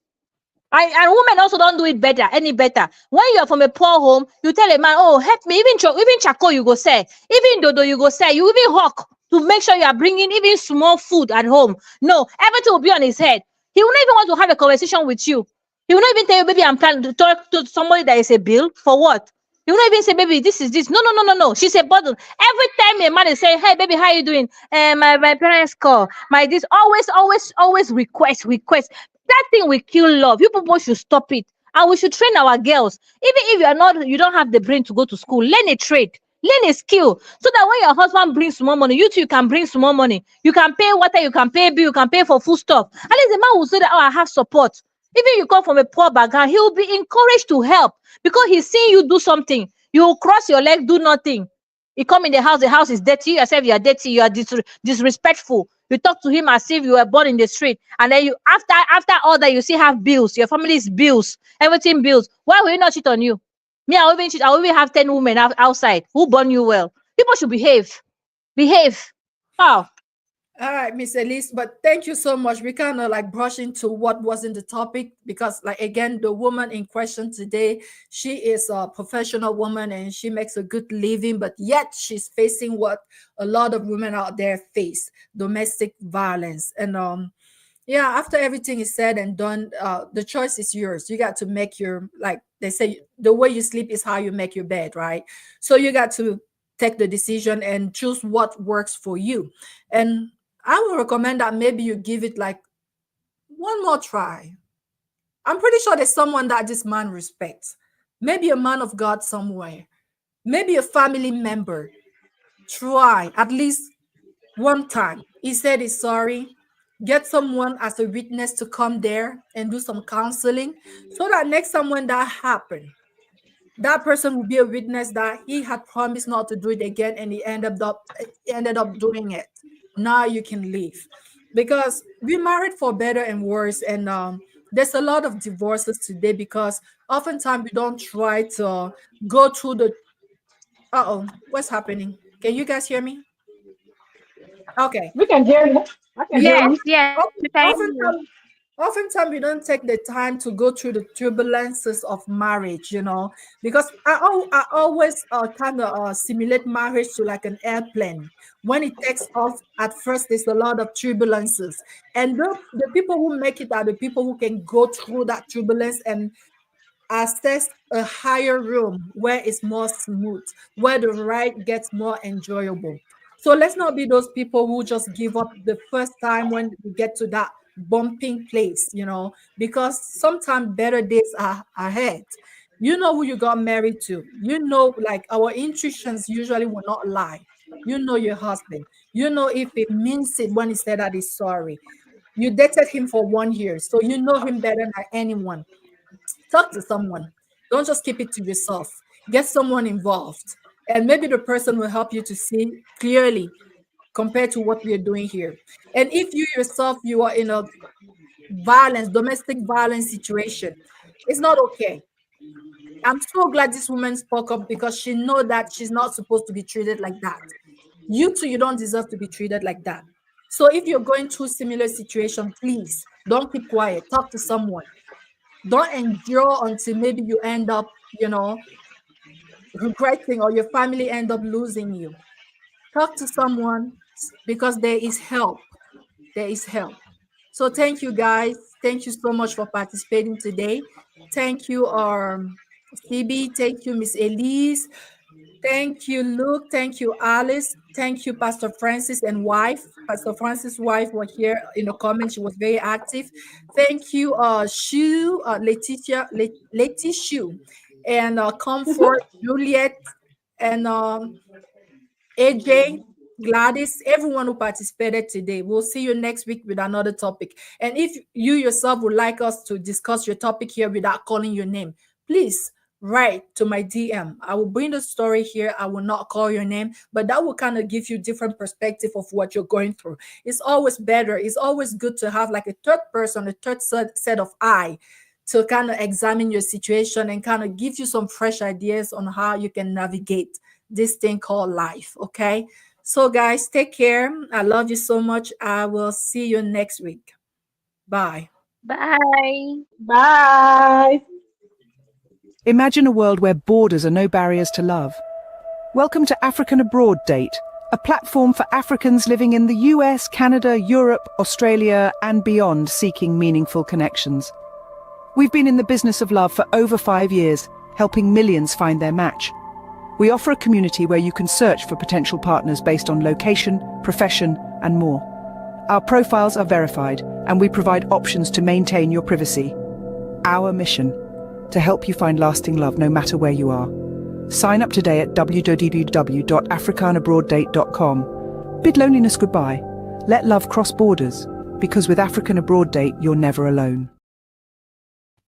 And women also don't do it better, any better. When you're from a poor home, you tell a man, oh, help me. Even charcoal you go sell. Even dodo you go sell. You even hawk to make sure you are bringing even small food at home. No, everything will be on his head. He will not even want to have a conversation with you. He will not even tell you, baby, I'm planning to talk to somebody that is a bill. For what? He will not even say, baby, this is this. No, no, no, no, no. She's a burden. Every time a man is saying, hey, baby, how you doing? My parents call. My this always request. That thing will kill love. You people should stop it. And we should train our girls. Even if you don't have the brain to go to school, learn a trade, learn a skill. So that when your husband brings more money, you too can bring some more money. You can pay water, you can pay bill, you can pay for food stuff. At least the man will say that, oh, I have support. Even you come from a poor background, he will be encouraged to help because he's seeing you do something. You will cross your leg, do nothing. You come in the house is dirty, you yourself, you are dirty, you are disrespectful. You talk to him as if you were born in the street, and then you after all that, you still have bills, your family's bills, everything bills. Why will he not cheat on you? Me, I will even cheat. I will even have 10 women outside who born you well. People should behave. Oh, All right, Miss Elise, but thank you so much. We kind of like brush into what was in the topic because, like, again, the woman in question today, she is a professional woman and she makes a good living, but yet she's facing what a lot of women out there face: domestic violence. And Yeah, after everything is said and done, the choice is yours. You got to make your, like they say, the way you sleep is how you make your bed, right? So you got to take the decision and choose what works for you. And I would recommend that maybe you give it like one more try. I'm pretty sure there's someone that this man respects. Maybe a man of God somewhere, maybe a family member. Try at least one time. He said he's sorry. Get someone as a witness to come there and do some counseling so that next time when that happens, that person will be a witness that he had promised not to do it again and he ended up doing it. Now you can leave. Because we married for better and worse. And there's a lot of divorces today because oftentimes we don't try to go through the uh-oh, what's happening? Can you guys hear me? Okay. We can hear you. I can hear Yes, you. yes, we can hear you. Oftentimes we don't take the time to go through the turbulences of marriage, because I always kind of simulate marriage to like an airplane. When it takes off, at first there's a lot of turbulences, and the people who make it are the people who can go through that turbulence and access a higher room where it's more smooth, where the ride gets more enjoyable. So let's not be those people who just give up the first time when we get to that bumping place, because sometimes better days are ahead. You know who you got married to. Like our intuitions usually will not lie. You know your husband. You know if he means it when he said that he's sorry. You dated him for 1 year, so you know him better than anyone. Talk to someone. Don't just keep it to yourself. Get someone involved. And maybe the person will help you to see clearly compared to what we are doing here. And if you yourself, you are in a domestic violence situation, it's not okay. I'm so glad this woman spoke up because she know that she's not supposed to be treated like that. You too, you don't deserve to be treated like that. So if you're going through similar situation, please don't keep quiet. Talk to someone. Don't endure until maybe you end up, regretting or your family end up losing you. Talk to someone because there is help. There is help. So thank you guys. Thank you so much for participating today. Thank you, CB. Thank you, Miss Elise. Thank you, Luke. Thank you, Alice. Thank you, Pastor Francis and wife. Pastor Francis' wife was here in the comments. She was very active. Thank you, Letitia Shu, and Comfort, Juliet, and AJ, Gladys, everyone who participated today. We'll see you next week with another topic. And if you yourself would like us to discuss your topic here without calling your name, please write to my DM. I will bring the story here. I will not call your name, but that will kind of give you different perspective of what you're going through. It's always better. It's always good to have like a third person, a third set of eye to kind of examine your situation and kind of give you some fresh ideas on how you can navigate this thing called life. Okay. So, guys, take care. I love you so much. I will see you next week. Bye. Bye. Bye. Imagine a world where borders are no barriers to love. Welcome to African Abroad Date, a platform for Africans living in the US, Canada, Europe, Australia, and beyond seeking meaningful connections. We've been in the business of love for over 5 years, helping millions find their match. We offer a community where you can search for potential partners based on location, profession, and more. Our profiles are verified, and we provide options to maintain your privacy. Our mission: to help you find lasting love no matter where you are. Sign up today at www.africanabroaddate.com. Bid loneliness goodbye. Let love cross borders, because with African Abroad Date, you're never alone.